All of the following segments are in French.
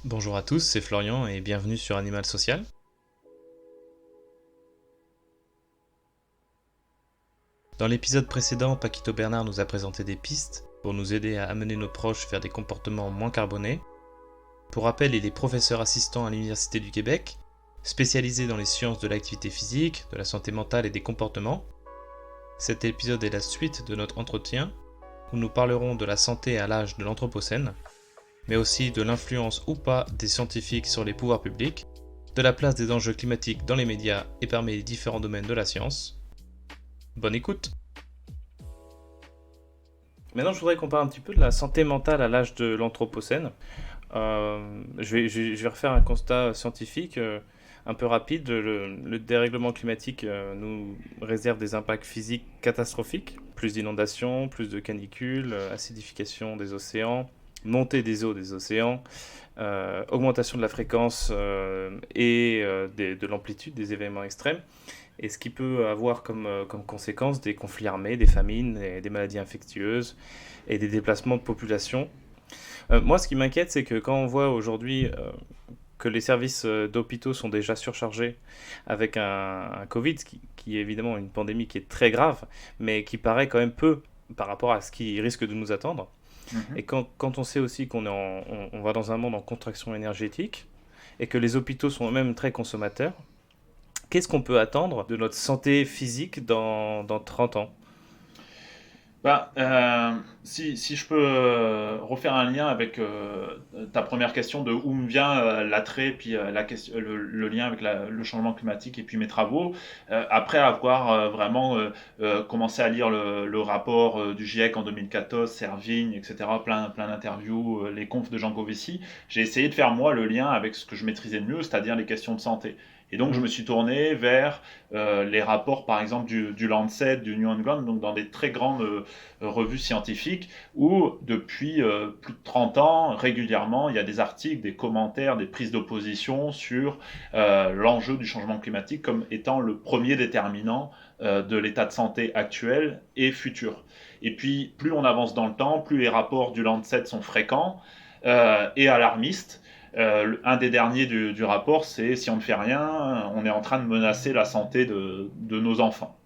Bonjour à tous, c'est Florian et bienvenue sur Animal Social. Dans l'épisode précédent, Paquito Bernard nous a présenté des pistes pour nous aider à amener nos proches vers des comportements moins carbonés. Pour rappel, il est professeur assistant à l'Université du Québec, spécialisé dans les sciences de l'activité physique, de la santé mentale et des comportements. Cet épisode est la suite de notre entretien où nous parlerons de la santé à l'âge de l'Anthropocène, mais aussi de l'influence ou pas des scientifiques sur les pouvoirs publics, de la place des enjeux climatiques dans les médias et parmi les différents domaines de la science. Bonne écoute. Maintenant, je voudrais qu'on parle un petit peu de la santé mentale à l'âge de l'Anthropocène. Je vais refaire un constat scientifique un peu rapide. Le dérèglement climatique nous réserve des impacts physiques catastrophiques. Plus d'inondations, plus de canicules, acidification des océans, montée des eaux des océans, augmentation de la fréquence de l'amplitude des événements extrêmes, et ce qui peut avoir comme conséquence des conflits armés, des famines, des maladies infectieuses et des déplacements de population. Moi, ce qui m'inquiète, c'est que quand on voit aujourd'hui que les services d'hôpitaux sont déjà surchargés avec un Covid, qui est évidemment une pandémie qui est très grave, mais qui paraît quand même peu par rapport à ce qui risque de nous attendre. Et Mhm. quand on sait aussi on va dans un monde en contraction énergétique et que les hôpitaux sont eux-mêmes très consommateurs, qu'est-ce qu'on peut attendre de notre santé physique dans 30 ans? Si je peux refaire un lien avec ta première question de où me vient l'attrait, puis le lien avec le changement climatique et puis mes travaux, après avoir vraiment commencé à lire le rapport du GIEC en 2014, Servigne, etc., plein d'interviews, les confs de Jean Covici, j'ai essayé de faire moi le lien avec ce que je maîtrisais le mieux, c'est-à-dire les questions de santé. Et donc je me Mhm. suis tourné vers les rapports par exemple du Lancet, du New England, donc dans des très grandes revues scientifiques où depuis plus de 30 ans, régulièrement, il y a des articles, des commentaires, des prises d'opposition sur l'enjeu du changement climatique comme étant le premier déterminant de l'état de santé actuel et futur. Et puis, plus on avance dans le temps, plus les rapports du Lancet sont fréquents et alarmistes. Un des derniers du rapport, c'est si on ne fait rien, on est en train de menacer la santé de nos enfants.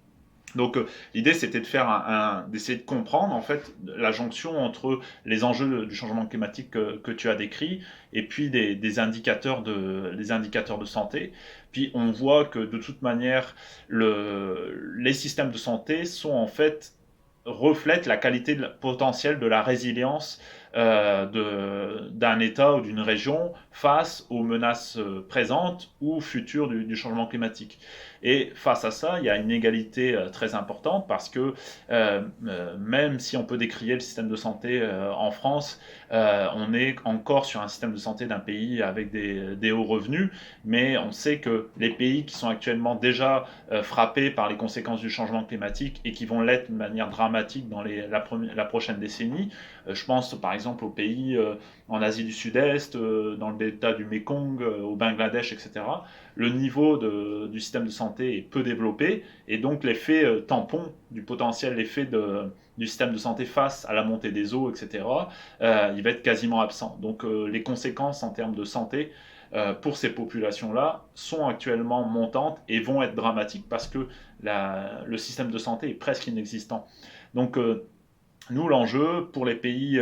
Donc l'idée c'était de d'essayer de comprendre en fait la jonction entre les enjeux du changement climatique que tu as décrit et puis des indicateurs de santé. Puis on voit que de toute manière les systèmes de santé sont en fait reflètent la qualité potentielle de la résilience d'un État ou d'une région face aux menaces présentes ou futures du changement climatique. Et face à ça, il y a une égalité très importante parce que même si on peut décrier le système de santé en France, on est encore sur un système de santé d'un pays avec des hauts revenus, mais on sait que les pays qui sont actuellement déjà frappés par les conséquences du changement climatique et qui vont l'être de manière dramatique dans la prochaine décennie, je pense par exemple aux pays en Asie du Sud-Est, dans le delta du Mekong, au Bangladesh, etc., le niveau du système de santé est peu développé et donc l'effet tampon du potentiel effet du système de santé face à la montée des eaux, etc., il va être quasiment absent. Donc les conséquences en termes de santé pour ces populations-là sont actuellement montantes et vont être dramatiques parce que le système de santé est presque inexistant. Donc nous, l'enjeu pour les pays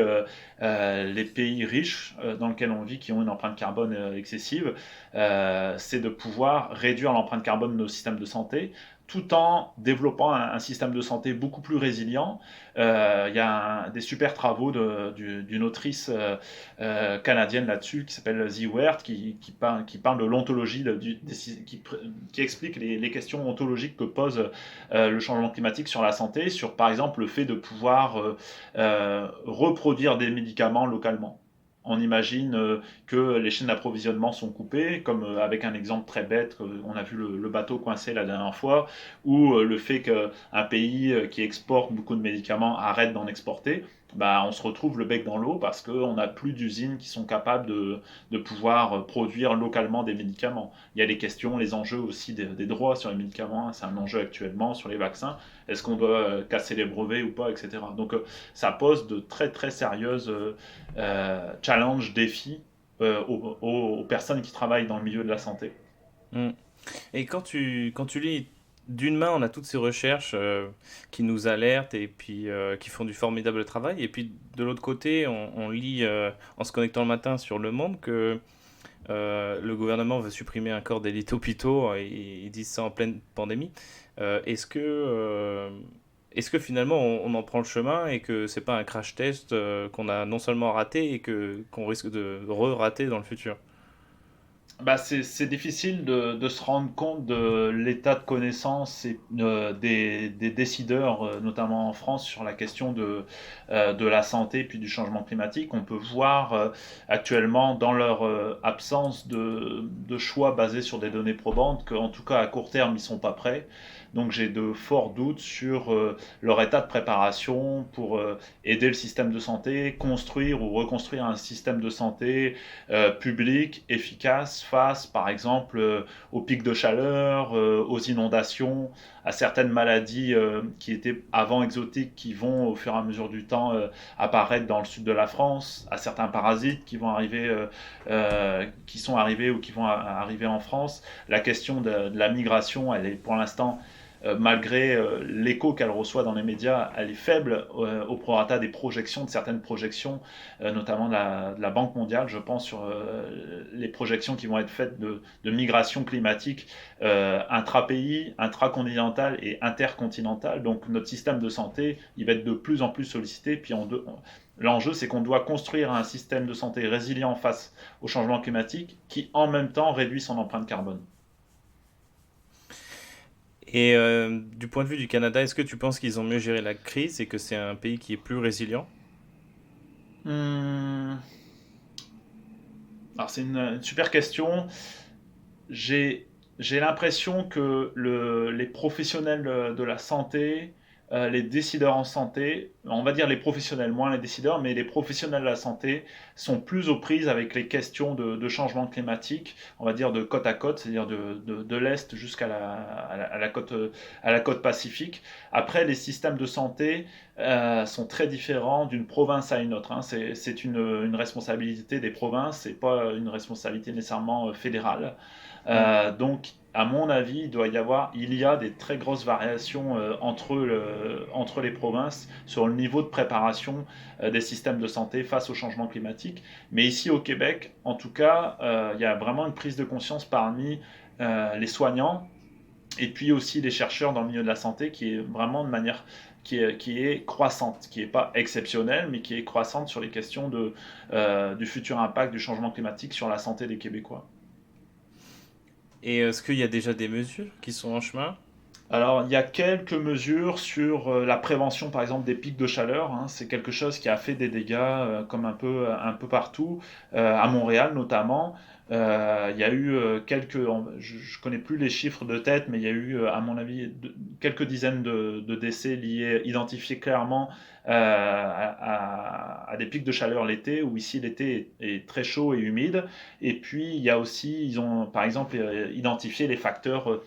riches dans lesquels on vit, qui ont une empreinte carbone excessive, c'est de pouvoir réduire l'empreinte carbone de nos systèmes de santé tout en développant un système de santé beaucoup plus résilient. Il y a des super travaux d'une autrice canadienne là-dessus qui s'appelle Zee Weert, qui parle de l'ontologie, qui explique les questions ontologiques que pose le changement climatique sur la santé, sur par exemple le fait de pouvoir reproduire des médicaments localement. On imagine que les chaînes d'approvisionnement sont coupées, comme avec un exemple très bête, on a vu le bateau coincé la dernière fois, ou le fait qu'un pays qui exporte beaucoup de médicaments arrête d'en exporter. Bah, on se retrouve le bec dans l'eau parce qu'on n'a plus d'usines qui sont capables de pouvoir produire localement des médicaments. Il y a les questions, les enjeux aussi des droits sur les médicaments, c'est un enjeu actuellement sur les vaccins. Est-ce qu'on doit casser les brevets ou pas, etc. Donc ça pose de très très sérieuses challenges, défis aux personnes qui travaillent dans le milieu de la santé. Mm. Et quand tu lis, d'une main, on a toutes ces recherches qui nous alertent et puis qui font du formidable travail. Et puis de l'autre côté, on lit en se connectant le matin sur Le Monde que le gouvernement veut supprimer un corps d'élite hôpitaux. Et ils disent ça en pleine pandémie. Est-ce que finalement on en prend le chemin et que c'est pas un crash test qu'on a non seulement raté et qu'on risque de re-rater dans le futur? Bah, c'est difficile de se rendre compte de l'état de connaissance des décideurs, notamment en France, sur la question de la santé puis du changement climatique. On peut voir actuellement, dans leur absence de choix basés sur des données probantes, qu'en tout cas à court terme, ils sont pas prêts. Donc j'ai de forts doutes sur leur état de préparation pour aider le système de santé, construire ou reconstruire un système de santé public, efficace face, par exemple, aux pics de chaleur, aux inondations, à certaines maladies qui étaient avant exotiques, qui vont au fur et à mesure du temps apparaître dans le sud de la France, à certains parasites qui vont arriver, qui sont arrivés ou qui vont arriver en France. La question de la migration, elle est pour l'instant malgré l'écho qu'elle reçoit dans les médias, elle est faible au prorata des projections, de certaines projections, notamment de la Banque mondiale, je pense, sur les projections qui vont être faites de migration climatique intra-pays, intracontinentale et intercontinentale. Donc notre système de santé, il va être de plus en plus sollicité. Puis l'enjeu, c'est qu'on doit construire un système de santé résilient face au changement climatique qui, en même temps, réduit son empreinte carbone. Et du point de vue du Canada, est-ce que tu penses qu'ils ont mieux géré la crise et que c'est un pays qui est plus résilient? Hum, Alors c'est une super question. J'ai j'ai l'impression que les professionnels de la santé, les décideurs en santé, on va dire les professionnels, moins les décideurs, mais les professionnels de la santé sont plus aux prises avec les questions de changement climatique, on va dire de côte à côte, c'est-à-dire de l'Est jusqu'à à la côte Pacifique. Après, les systèmes de santé sont très différents d'une province à une autre, hein. C'est une responsabilité des provinces, c'est pas une responsabilité nécessairement fédérale. Hmm. Donc, à mon avis, il y a des très grosses variations entre les provinces sur le niveau de préparation des systèmes de santé face au changement climatique. Mais ici au Québec, en tout cas, il y a vraiment une prise de conscience parmi les soignants et puis aussi les chercheurs dans le milieu de la santé qui est vraiment de manière qui est croissante, qui n'est pas exceptionnelle, mais qui est croissante sur les questions du futur impact du changement climatique sur la santé des Québécois. Et est-ce qu'il y a déjà des mesures qui sont en chemin? Alors, il y a quelques mesures sur la prévention, par exemple, des pics de chaleur, hein. C'est quelque chose qui a fait des dégâts comme un peu partout, à Montréal notamment. Il y a eu je ne connais plus les chiffres de tête, mais il y a eu, à mon avis, quelques dizaines de décès liés, identifiés clairement à des pics de chaleur l'été, où ici l'été est très chaud et humide. Et puis, il y a aussi, ils ont par exemple identifié les facteurs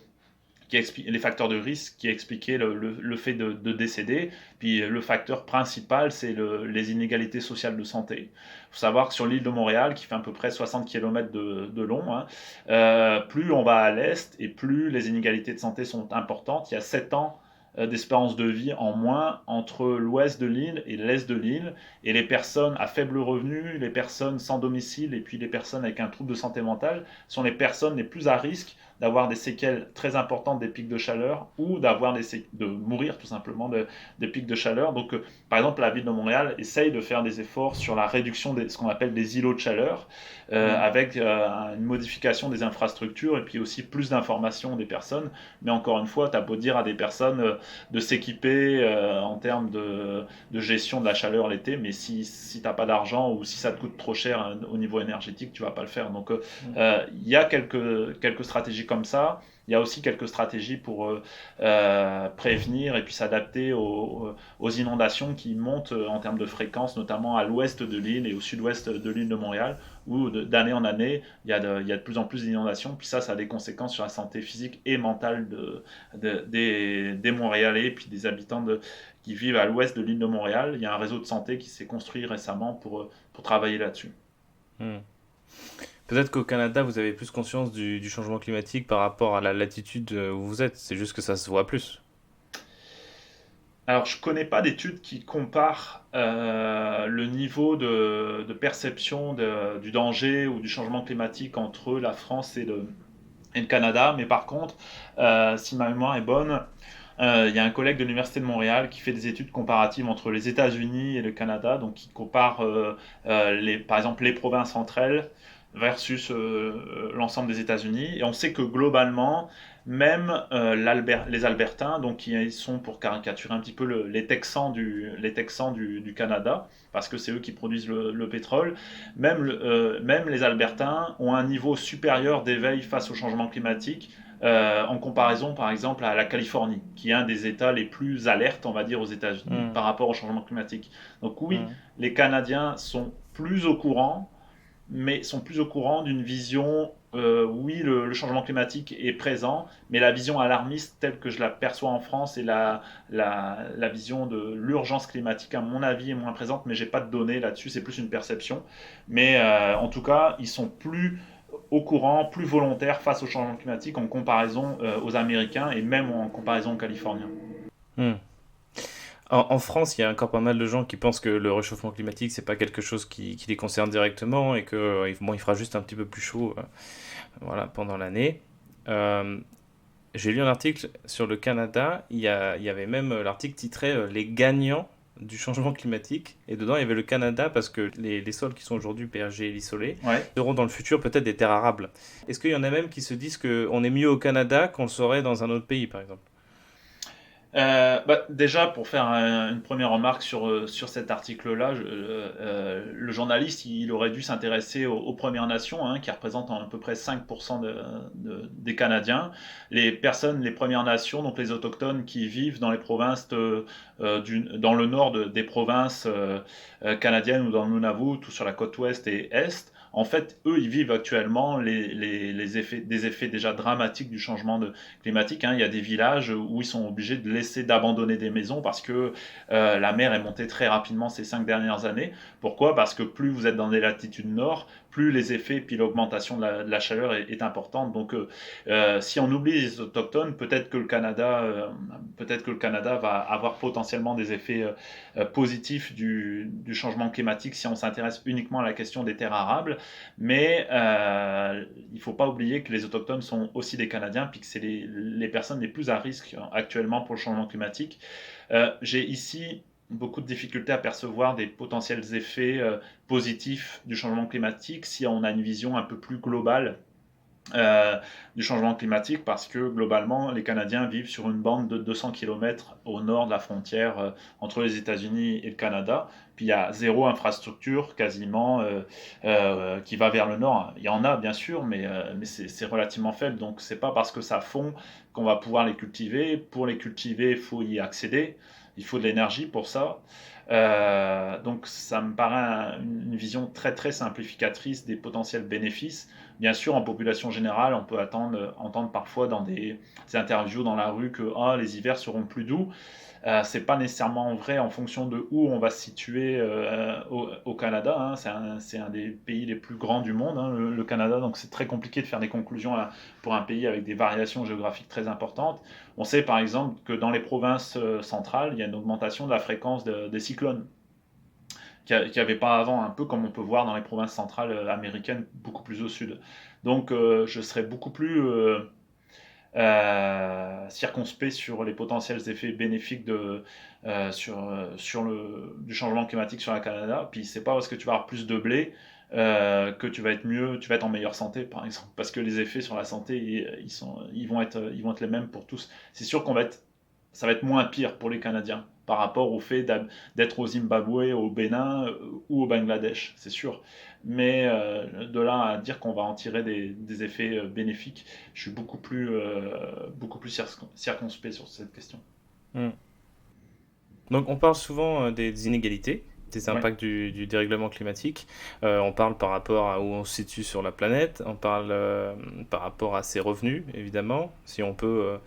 les facteurs de risque qui expliquaient le fait de décéder. Puis le facteur principal, c'est les inégalités sociales de santé. Il faut savoir que sur l'île de Montréal, qui fait à peu près 60 km de long, hein, plus on va à l'est et plus les inégalités de santé sont importantes. Il y a 7 ans d'espérance de vie en moins entre l'ouest de l'île et l'est de l'île. Et les personnes à faible revenu, les personnes sans domicile et puis les personnes avec un trouble de santé mentale sont les personnes les plus à risque d'avoir des séquelles très importantes des pics de chaleur ou de mourir tout simplement des pics de chaleur. Donc, par exemple, la ville de Montréal essaye de faire des efforts sur la réduction de ce qu'on appelle des îlots de chaleur, Hmm. avec une modification des infrastructures et puis aussi plus d'informations des personnes. Mais encore une fois, tu as beau dire à des personnes de s'équiper en termes de gestion de la chaleur l'été, mais si tu n'as pas d'argent ou si ça te coûte trop cher au niveau énergétique, tu vas pas le faire. Donc, Hmm. il y a quelques stratégies comme ça. Il y a aussi quelques stratégies pour prévenir et puis s'adapter aux inondations qui montent en termes de fréquence, notamment à l'ouest de l'île et au sud-ouest de l'île de Montréal, où d'année en année, il y a de plus en plus d'inondations. Puis ça a des conséquences sur la santé physique et mentale des Montréalais et puis des habitants qui vivent à l'ouest de l'île de Montréal. Il y a un réseau de santé qui s'est construit récemment pour travailler là-dessus. Hmm. Peut-être qu'au Canada, vous avez plus conscience du changement climatique par rapport à la latitude où vous êtes. C'est juste que ça se voit plus. Alors, je connais pas d'études qui comparent le niveau de perception du danger ou du changement climatique entre la France et le Canada, mais par contre, si ma mémoire est bonne, il y a un collègue de l'Université de Montréal qui fait des études comparatives entre les États-Unis et le Canada, donc qui compare par exemple les provinces entre elles versus l'ensemble des États-Unis. Et on sait que globalement, même les Albertains, donc qui sont pour caricaturer un petit peu les Texans du Canada, parce que c'est eux qui produisent le pétrole, même les Albertains ont un niveau supérieur d'éveil face au changement climatique en comparaison par exemple à la Californie, qui est un des États les plus alertes, on va dire, aux États-Unis Hmm, par rapport au changement climatique. Donc oui, hmm, les Canadiens sont plus au courant, mais sont plus au courant d'une vision, oui, le changement climatique est présent, mais la vision alarmiste telle que je la perçois en France et la vision de l'urgence climatique, à mon avis, est moins présente, mais j'ai pas de données là-dessus, c'est plus une perception. Mais en tout cas, ils sont plus au courant, plus volontaires face au changement climatique en comparaison aux Américains et même en comparaison aux Californiens. hmm. En France, il y a encore pas mal de gens qui pensent que le réchauffement climatique, c'est pas quelque chose qui les concerne directement et que bon, il fera juste un petit peu plus chaud voilà, pendant l'année. Euh, j'ai lu un article sur le Canada, il y avait même l'article titré Les gagnants du changement climatique, et dedans il y avait le Canada parce que les sols qui sont aujourd'hui bergers et lissolés Ouais. seront dans le futur peut-être des terres arables. Est-ce qu'il y en a même qui se disent qu'on est mieux au Canada qu'on le serait dans un autre pays, par exemple? Déjà, pour faire une première remarque sur cet article-là, le journaliste il aurait dû s'intéresser aux Premières Nations, hein, qui représentent à peu près 5% des Canadiens. Les Premières Nations, donc les autochtones qui vivent dans les provinces dans le nord des provinces canadiennes ou dans le Nunavut, ou sur la côte ouest et est. En fait, eux, ils vivent actuellement des effets déjà dramatiques du climatique, hein. Il y a des villages où ils sont obligés d'abandonner des maisons parce que la mer est montée très rapidement ces 5 dernières années. Pourquoi? Parce que plus vous êtes dans des latitudes nord, plus les effets, puis l'augmentation de la chaleur est importante. Donc, si on oublie les autochtones, peut-être que le Canada va avoir potentiellement des effets positifs du changement climatique si on s'intéresse uniquement à la question des terres arables. Mais il ne faut pas oublier que les autochtones sont aussi des Canadiens, puis que c'est les personnes les plus à risque actuellement pour le changement climatique. J'ai ici beaucoup de difficultés à percevoir des potentiels effets positifs du changement climatique si on a une vision un peu plus globale du changement climatique, parce que globalement les Canadiens vivent sur une bande de 200 km au nord de la frontière entre les États-Unis et le Canada, puis il y a zéro infrastructure quasiment qui va vers le nord. Il y en a bien sûr, mais c'est relativement faible, donc c'est pas parce que ça fond qu'on va pouvoir les cultiver. Pour les cultiver, il faut y accéder, il faut de l'énergie pour ça. Donc ça me paraît une vision très très simplificatrice des potentiels bénéfices. Bien sûr, en population générale, on peut entendre parfois dans des interviews dans la rue que les hivers seront plus doux. C'est pas nécessairement vrai en fonction de où on va se situer au Canada, hein. C'est un des pays les plus grands du monde, hein, le Canada, donc c'est très compliqué de faire des conclusions pour un pays avec des variations géographiques très importantes. On sait par exemple que dans les provinces centrales, il y a une augmentation de la fréquence des cyclones qu'il n'y avait pas avant, un peu comme on peut voir dans les provinces centrales américaines, beaucoup plus au sud. Donc je serais beaucoup plus circonspect sur les potentiels effets bénéfiques du changement climatique sur le Canada. Puis c'est pas parce que tu vas avoir plus de blé que tu vas être en meilleure santé, par exemple, parce que les effets sur la santé, ils vont être les mêmes pour tous. C'est sûr ça va être moins pire pour les Canadiens par rapport au fait d'être au Zimbabwe, au Bénin ou au Bangladesh, c'est sûr. Mais de là à dire qu'on va en tirer des effets bénéfiques, je suis beaucoup plus circonspect sur cette question. Hmm. Donc on parle souvent des inégalités, des Ouais. impacts du dérèglement climatique. On parle par rapport à où on se situe sur la planète. On parle par rapport à ses revenus, évidemment. Si on peut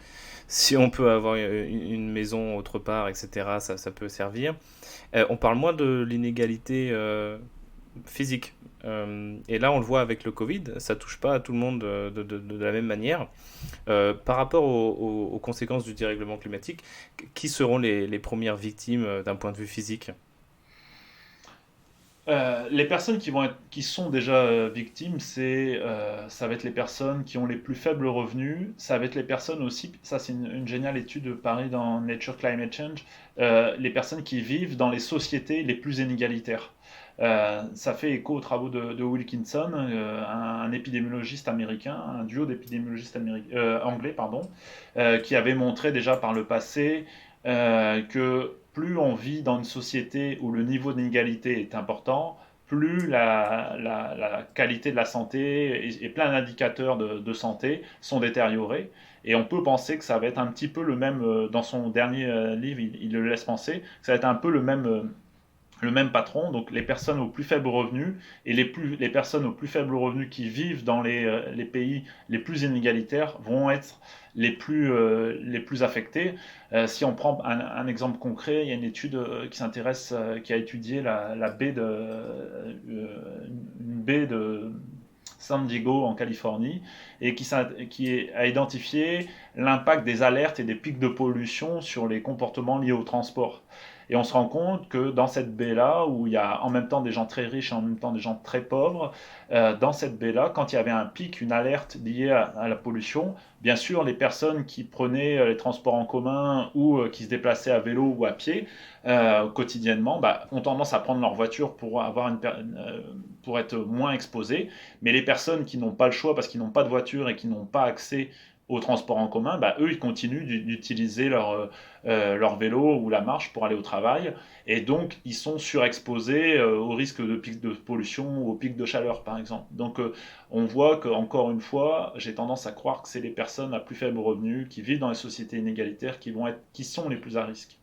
avoir une maison autre part, etc., ça peut servir. On parle moins de l'inégalité physique. Et là, on le voit avec le Covid, ça touche pas à tout le monde de la même manière. Par rapport aux conséquences du dérèglement climatique, qui seront les premières victimes d'un point de vue physique? Les personnes qui sont déjà victimes, ça va être les personnes qui ont les plus faibles revenus. Ça va être les personnes aussi, ça c'est une géniale étude parue dans Nature Climate Change, les personnes qui vivent dans les sociétés les plus inégalitaires. Ça fait écho aux travaux de Wilkinson, un épidémiologiste américain, un duo d'épidémiologistes anglais, pardon, qui avait montré déjà par le passé que plus on vit dans une société où le niveau d'inégalité est important, plus la qualité de la santé et plein d'indicateurs de santé sont détériorés. Et on peut penser que ça va être un petit peu le même, dans son dernier livre, il le laisse penser, que ça va être un peu le même patron, donc les personnes aux plus faibles revenus et les personnes aux plus faibles revenus qui vivent dans les pays les plus inégalitaires vont être les plus affectés. Si on prend exemple concret, il y a une étude qui a étudié la baie une baie de San Diego en Californie et qui a identifié l'impact des alertes et des pics de pollution sur les comportements liés au transport. Et on se rend compte que dans cette baie-là, où il y a en même temps des gens très riches et en même temps des gens très pauvres, dans cette baie-là, quand il y avait un pic, une alerte liée à la pollution, bien sûr, les personnes qui prenaient les transports en commun ou qui se déplaçaient à vélo ou à pied quotidiennement ont tendance à prendre leur voiture pour être moins exposées. Mais les personnes qui n'ont pas le choix parce qu'ils n'ont pas de voiture et qui n'ont pas accès au transport en commun, eux, ils continuent d'utiliser leur vélo ou la marche pour aller au travail. Et donc, ils sont surexposés au risque de pic de pollution ou au pic de chaleur, par exemple. Donc, on voit qu'encore une fois, j'ai tendance à croire que c'est les personnes à plus faible revenu qui vivent dans les sociétés inégalitaires qui sont les plus à risque.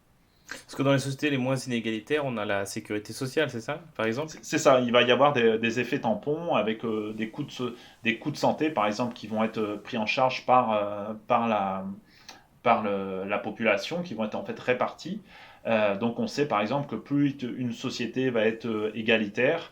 Parce que dans les sociétés les moins inégalitaires, on a la sécurité sociale, c'est ça, par exemple? C'est ça, il va y avoir des effets tampons avec des coûts de santé, par exemple, qui vont être pris en charge par la population, qui vont être en fait répartis. Donc on sait par exemple que plus une société va être égalitaire,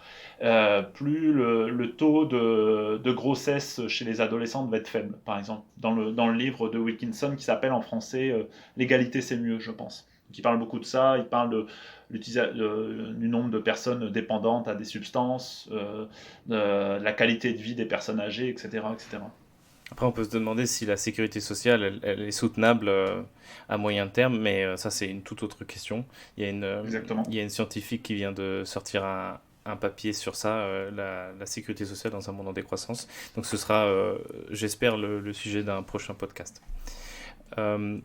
plus le taux de grossesse chez les adolescentes va être faible, par exemple, dans le livre de Wilkinson qui s'appelle en français L'égalité c'est mieux, je pense. Qui parle beaucoup de ça, il parle du nombre de personnes dépendantes à des substances, de la qualité de vie des personnes âgées, etc., etc. Après, on peut se demander si la sécurité sociale, elle est soutenable à moyen terme, mais ça, c'est une toute autre question. Il Exactement. y a une scientifique qui vient de sortir un papier sur ça, la sécurité sociale dans un monde en décroissance. Donc, ce sera, j'espère, le sujet d'un prochain podcast. Euh,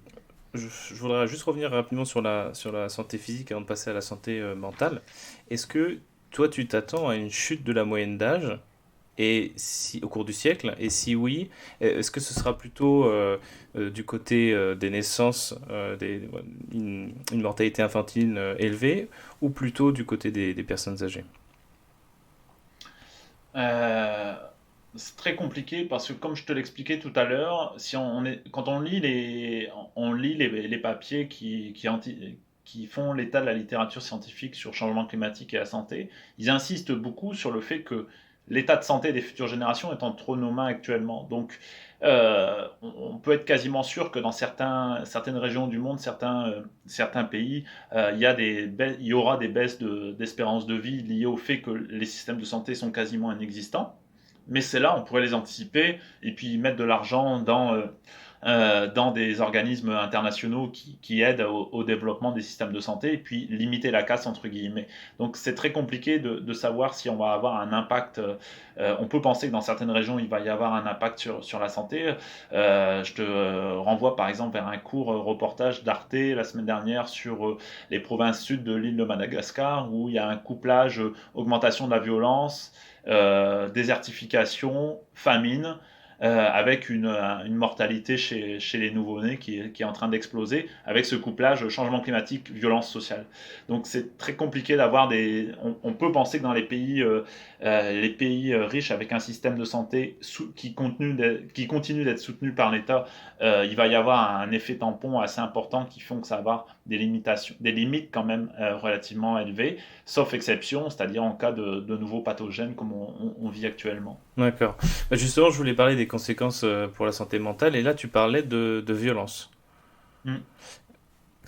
je voudrais juste revenir rapidement sur la santé physique avant de passer à la santé mentale. Est-ce que toi, tu t'attends à une chute de la moyenne d'âge et si, au cours du siècle? Et si oui, est-ce que ce sera plutôt du côté des naissances, une mortalité infantile élevée, ou plutôt du côté des personnes âgées? Euh, c'est très compliqué parce que comme je te l'expliquais tout à l'heure, si quand on lit les papiers qui font l'état de la littérature scientifique sur le changement climatique et la santé, ils insistent beaucoup sur le fait que l'état de santé des futures générations est entre nos mains actuellement. Donc, on peut être quasiment sûr que dans certaines régions du monde, certains pays, il y aura des baisses d'espérance de vie liées au fait que les systèmes de santé sont quasiment inexistants. Mais c'est là, on pourrait les anticiper et puis mettre de l'argent dans des organismes internationaux qui aident au développement des systèmes de santé et puis limiter la casse entre guillemets. Donc c'est très compliqué de savoir si on va avoir un impact. On peut penser que dans certaines régions il va y avoir un impact sur la santé. Je te renvoie par exemple vers un court reportage d'Arte la semaine dernière sur les provinces sud de l'île de Madagascar où il y a un couplage augmentation de la violence, désertification, famine. avec une mortalité chez les nouveau-nés qui est en train d'exploser, avec ce couplage changement climatique, violence sociale. Donc c'est très compliqué d'avoir des... On peut penser que dans les pays riches avec un système de santé qui continue d'être soutenu par l'État, il va y avoir un effet tampon assez important qui font que ça va avoir des limites quand même relativement élevées, sauf exception, c'est-à-dire en cas de nouveaux pathogènes comme on vit actuellement. D'accord. Bah, justement, je voulais parler des conséquences pour la santé mentale, et là, tu parlais de violence. Mm.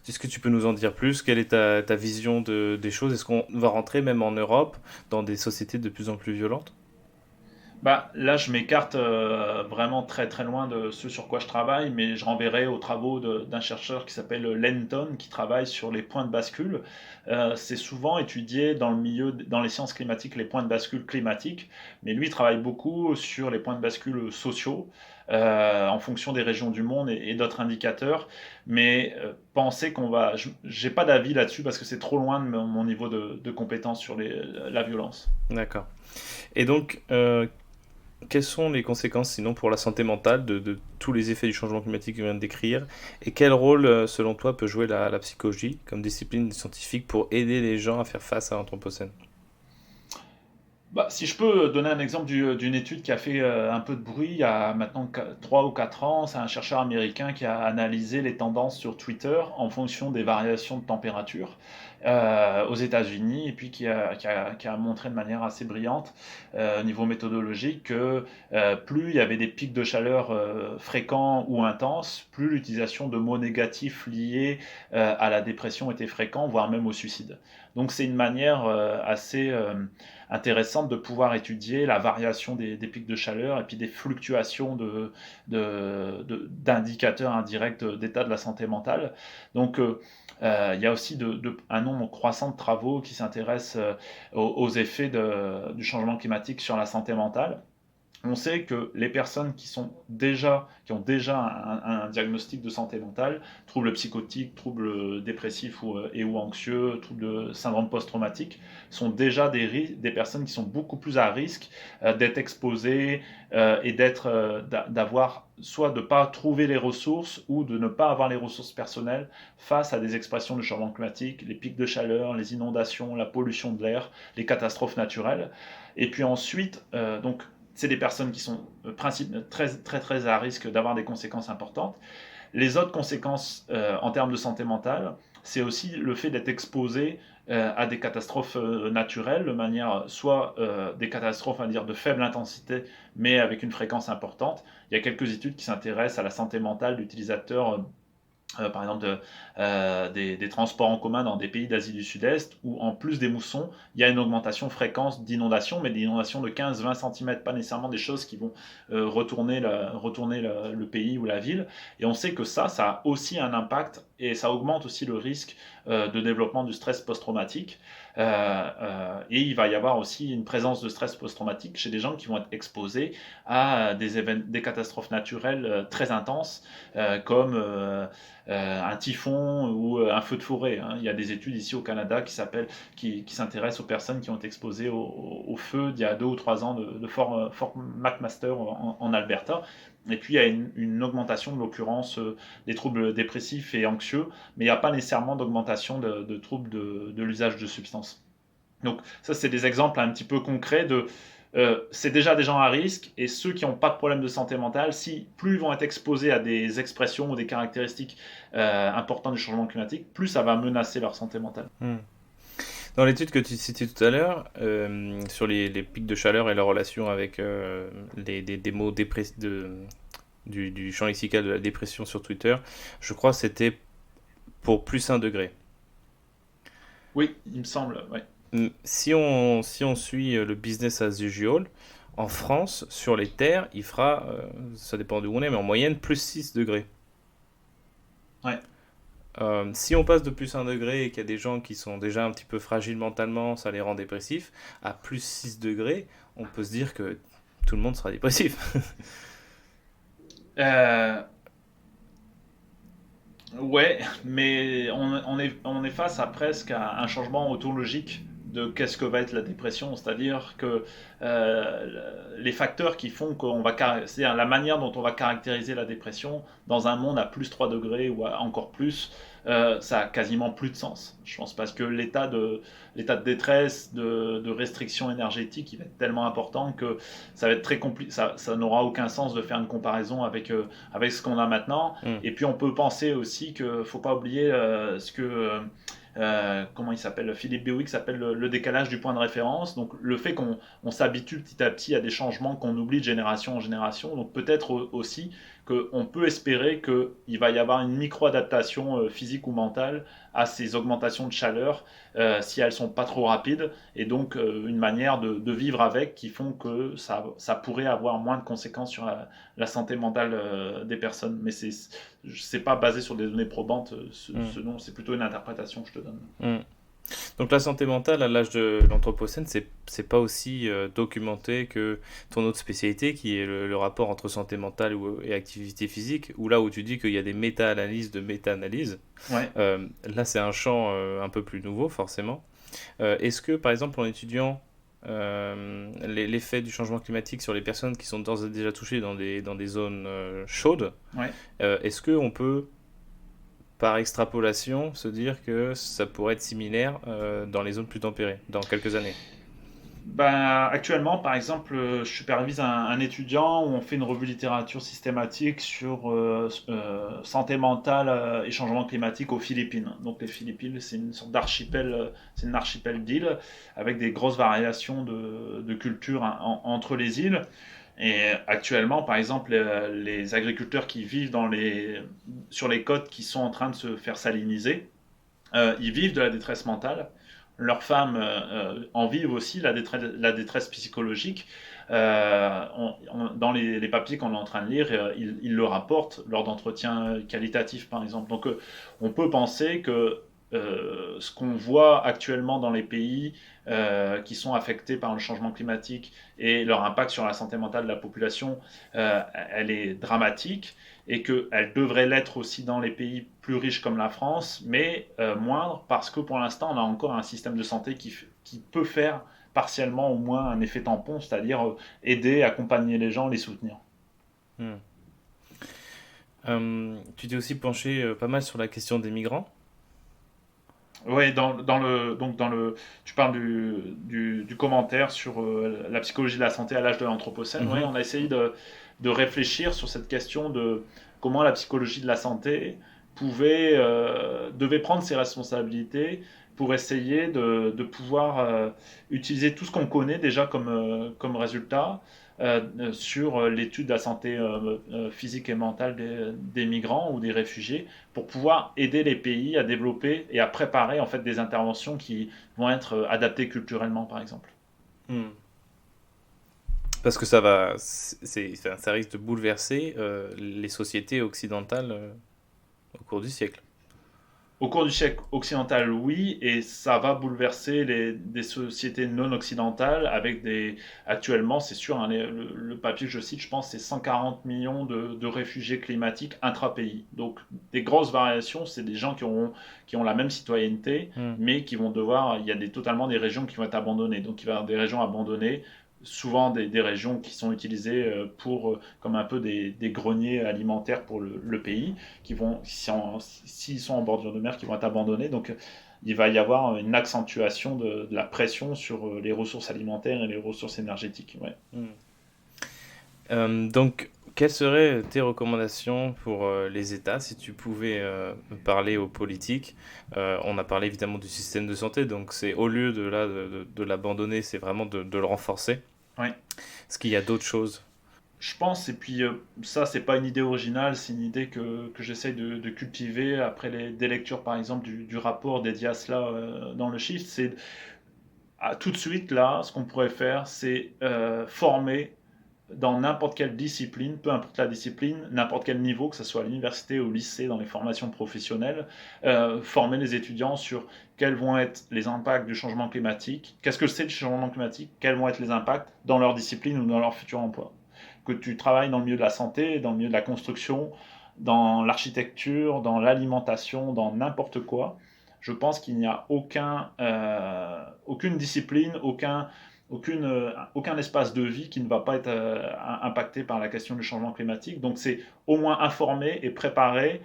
Est-ce que tu peux nous en dire plus? Quelle est ta vision des choses? Est-ce qu'on va rentrer même en Europe dans des sociétés de plus en plus violentes? Bah, là, je m'écarte vraiment très très loin de ce sur quoi je travaille, mais je renverrai aux travaux d'un chercheur qui s'appelle Lenton, qui travaille sur les points de bascule. C'est souvent étudié dans le milieu, dans les sciences climatiques, les points de bascule climatiques, mais lui il travaille beaucoup sur les points de bascule sociaux, en fonction des régions du monde et d'autres indicateurs. Mais penser qu'on va... J'ai pas d'avis là-dessus parce que c'est trop loin de mon niveau de compétence sur la violence. D'accord. Et donc, quelles sont les conséquences sinon pour la santé mentale de tous les effets du changement climatique que je viens de décrire? Et quel rôle, selon toi, peut jouer la psychologie comme discipline scientifique pour aider les gens à faire face à l'anthropocène? Bah, si je peux donner un exemple d'une étude qui a fait un peu de bruit il y a maintenant 3 ou 4 ans, c'est un chercheur américain qui a analysé les tendances sur Twitter en fonction des variations de température aux États-Unis et puis qui a montré de manière assez brillante au niveau méthodologique que plus il y avait des pics de chaleur fréquents ou intenses, plus l'utilisation de mots négatifs liés à la dépression était fréquent, voire même au suicide. Donc c'est une manière assez intéressante de pouvoir étudier la variation des pics de chaleur et puis des fluctuations d'indicateurs indirects d'état de la santé mentale. Donc, il y a aussi un nombre croissant de travaux qui s'intéressent aux effets du changement climatique sur la santé mentale. On sait que les personnes qui ont déjà un diagnostic de santé mentale, troubles psychotiques, troubles dépressifs ou anxieux, troubles de syndrome post-traumatique, sont déjà des personnes qui sont beaucoup plus à risque d'être exposées et d'avoir soit de ne pas trouver les ressources ou de ne pas avoir les ressources personnelles face à des expressions de changement climatique, les pics de chaleur, les inondations, la pollution de l'air, les catastrophes naturelles. Et puis ensuite, donc c'est des personnes qui sont très, très, très à risque d'avoir des conséquences importantes. Les autres conséquences en termes de santé mentale, c'est aussi le fait d'être exposé à des catastrophes naturelles, de manière soit des catastrophes, on va dire, de faible intensité, mais avec une fréquence importante. Il y a quelques études qui s'intéressent à la santé mentale d'utilisateurs par exemple des transports en commun dans des pays d'Asie du Sud-Est, où en plus des moussons, il y a une augmentation de fréquence d'inondations, mais des inondations de 15-20 cm, pas nécessairement des choses qui vont retourner le pays ou la ville. Et on sait que ça a aussi un impact, et ça augmente aussi le risque de développement du stress post-traumatique. Et il va y avoir aussi une présence de stress post-traumatique chez des gens qui vont être exposés à des catastrophes naturelles très intenses, comme un typhon ou un feu de forêt. Hein. Il y a des études ici au Canada qui s'intéressent aux personnes qui ont été exposées au feu d'il y a 2 ou 3 ans de Fort McMaster en Alberta. Et puis il y a une augmentation de l'occurrence des troubles dépressifs et anxieux, mais il n'y a pas nécessairement d'augmentation de troubles de l'usage de substances. Donc ça, c'est des exemples un petit peu concrets c'est déjà des gens à risque, et ceux qui n'ont pas de problème de santé mentale, si plus ils vont être exposés à des expressions ou des caractéristiques importantes du changement climatique, plus ça va menacer leur santé mentale. Hmm. Dans l'étude que tu citais tout à l'heure, sur les pics de chaleur et leur relation avec des mots du champ lexical de la dépression sur Twitter, je crois que c'était pour plus 1 degré. Oui, il me semble, ouais. Si on suit le business as usual, en France, sur les terres, il fera, ça dépend d'où on est, mais en moyenne, plus 6 degrés. Ouais. Si on passe de plus 1 degré et qu'il y a des gens qui sont déjà un petit peu fragiles mentalement, ça les rend dépressifs, à plus 6 degrés, on peut se dire que tout le monde sera dépressif. Euh, ouais, mais on est face à presque à un changement ontologique de qu'est-ce que va être la dépression, c'est-à-dire que les facteurs qui font c'est-à-dire la manière dont on va caractériser la dépression dans un monde à plus 3 degrés ou encore plus, ça a quasiment plus de sens. Je pense parce que l'état de détresse, de restriction énergétique, il va être tellement important que ça va être très compliqué. Ça n'aura aucun sens de faire une comparaison avec ce qu'on a maintenant. Mm. Et puis on peut penser aussi qu'il ne faut pas oublier ce que comment il s'appelle, Philippe Béouic s'appelle le décalage du point de référence. Donc le fait qu'on s'habitue petit à petit à des changements qu'on oublie de génération en génération. Donc peut-être aussi qu'on peut espérer qu'il va y avoir une micro-adaptation physique ou mentale à ces augmentations de chaleur si elles sont pas trop rapides, et donc une manière de vivre avec qui font que ça pourrait avoir moins de conséquences sur la santé mentale des personnes. Mais c'est pas basé sur des données probantes, ce dont c'est plutôt une interprétation que je te donne. Mm. Donc la santé mentale à l'âge de l'Anthropocène, c'est pas aussi documenté que ton autre spécialité qui est le rapport entre santé mentale et activité physique, où là où tu dis qu'il y a des méta-analyses de méta-analyses. Ouais. Là c'est un champ un peu plus nouveau forcément. Est-ce que par exemple en étudiant l'effet du changement climatique sur les personnes qui sont d'ores et déjà touchées dans des zones chaudes, Ouais. est-ce qu'on peut par extrapolation, se dire que ça pourrait être similaire dans les zones plus tempérées, dans quelques années? Ben, actuellement, par exemple, je supervise un étudiant où on fait une revue littérature systématique sur santé mentale et changement climatique aux Philippines. Donc les Philippines, c'est une sorte d'archipel, c'est une archipel d'îles avec des grosses variations de culture entre les îles. Et actuellement, par exemple, les agriculteurs qui vivent sur les côtes qui sont en train de se faire saliniser, ils vivent de la détresse mentale. Leurs femmes en vivent aussi, la détresse psychologique. Dans les papiers qu'on est en train de lire, ils le rapportent lors d'entretiens qualitatifs, par exemple. Donc, on peut penser que ce qu'on voit actuellement dans les pays qui sont affectés par le changement climatique et leur impact sur la santé mentale de la population, elle est dramatique, et qu'elle devrait l'être aussi dans les pays plus riches comme la France, mais moindre, parce que pour l'instant, on a encore un système de santé qui peut faire partiellement au moins un effet tampon, c'est-à-dire aider, accompagner les gens, les soutenir. Hmm. Tu t'es aussi penché pas mal sur la question des migrants. Oui, tu parles du commentaire sur la psychologie de la santé à l'âge de l'Anthropocène. Oui, Mhm. on a essayé de réfléchir sur cette question de comment la psychologie de la santé devait prendre ses responsabilités pour essayer de pouvoir utiliser tout ce qu'on connaît déjà comme résultat sur l'étude de la santé physique et mentale des migrants ou des réfugiés, pour pouvoir aider les pays à développer et à préparer en fait des interventions qui vont être adaptées culturellement, par exemple. Hmm. Parce que ça risque de bouleverser les sociétés occidentales au cours du siècle. Au cours du siècle occidental, oui, et ça va bouleverser des sociétés non occidentales actuellement, c'est sûr, hein, le papier que je cite, je pense, c'est 140 millions de réfugiés climatiques intra-pays. Donc, des grosses variations, c'est des gens qui ont la même citoyenneté, Hmm. mais qui vont il y a totalement des régions qui vont être abandonnées. Donc, il va y avoir des régions abandonnées, souvent des régions qui sont utilisées comme un peu des greniers alimentaires pour le pays, qui vont, s'ils sont en bordure de mer, qui vont être abandonnés. Donc il va y avoir une accentuation de la pression sur les ressources alimentaires et les ressources énergétiques. Ouais. Hmm. Donc, quelles seraient tes recommandations pour les États si tu pouvais parler aux politiques? On a parlé évidemment du système de santé, donc c'est au lieu de l'abandonner, c'est vraiment de le renforcer. Ouais. Est-ce qu'il y a d'autres choses? Je pense, et puis ça, c'est pas une idée originale, c'est une idée que j'essaye de cultiver après des lectures, par exemple, du rapport dédié à cela dans le Shift. C'est tout de suite là, ce qu'on pourrait faire, c'est former dans n'importe quelle discipline, peu importe la discipline, n'importe quel niveau, que ce soit à l'université ou au lycée, dans les formations professionnelles, former les étudiants sur quels vont être les impacts du changement climatique, qu'est-ce que c'est le changement climatique, quels vont être les impacts dans leur discipline ou dans leur futur emploi. Que tu travailles dans le milieu de la santé, dans le milieu de la construction, dans l'architecture, dans l'alimentation, dans n'importe quoi. je pense qu'il n'y a aucune discipline, aucun espace de vie qui ne va pas être impacté par la question du changement climatique. Donc c'est au moins informer et préparer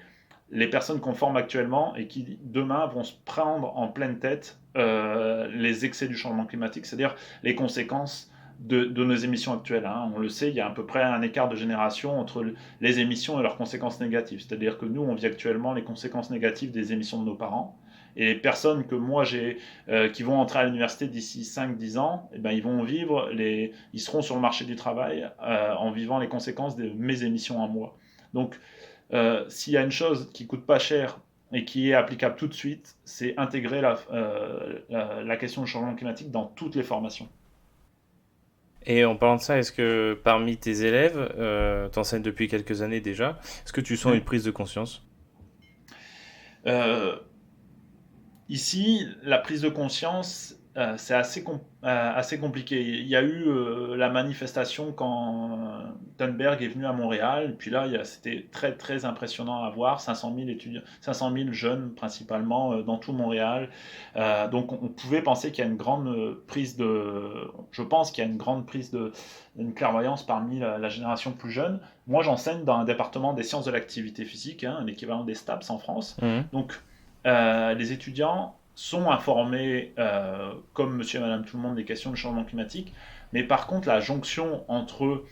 les personnes qu'on forme actuellement et qui demain vont se prendre en pleine tête les excès du changement climatique, c'est-à-dire les conséquences de nos émissions actuelles. Hein. On le sait, il y a à peu près un écart de génération entre les émissions et leurs conséquences négatives. C'est-à-dire que nous, on vit actuellement les conséquences négatives des émissions de nos parents. Et les personnes que moi j'ai qui vont entrer à l'université d'ici 5-10 ans, eh ben, ils seront sur le marché du travail en vivant les conséquences de mes émissions à moi. Donc, s'il y a une chose qui coûte pas cher et qui est applicable tout de suite, c'est intégrer la question du changement climatique dans toutes les formations. Et en parlant de ça, est-ce que parmi tes élèves, t'enseignes depuis quelques années déjà, est-ce que tu sens une Oui. prise de conscience? Euh, Ici, la prise de conscience, c'est assez compliqué. Il y a eu la manifestation quand Thunberg est venu à Montréal. Et puis là, c'était très très impressionnant à voir. 500 000 étudiants, 500 000 jeunes principalement dans tout Montréal. Donc on pouvait penser qu'il y a une grande prise de. Je pense qu'il y a une grande prise de. Une clairvoyance parmi la génération plus jeune. Moi, j'enseigne dans un département des sciences de l'activité physique, hein, l'équivalent des STAPS en France. Mhm. Donc les étudiants sont informés, comme monsieur et madame tout le monde, des questions de changement climatique, mais par contre, la jonction entre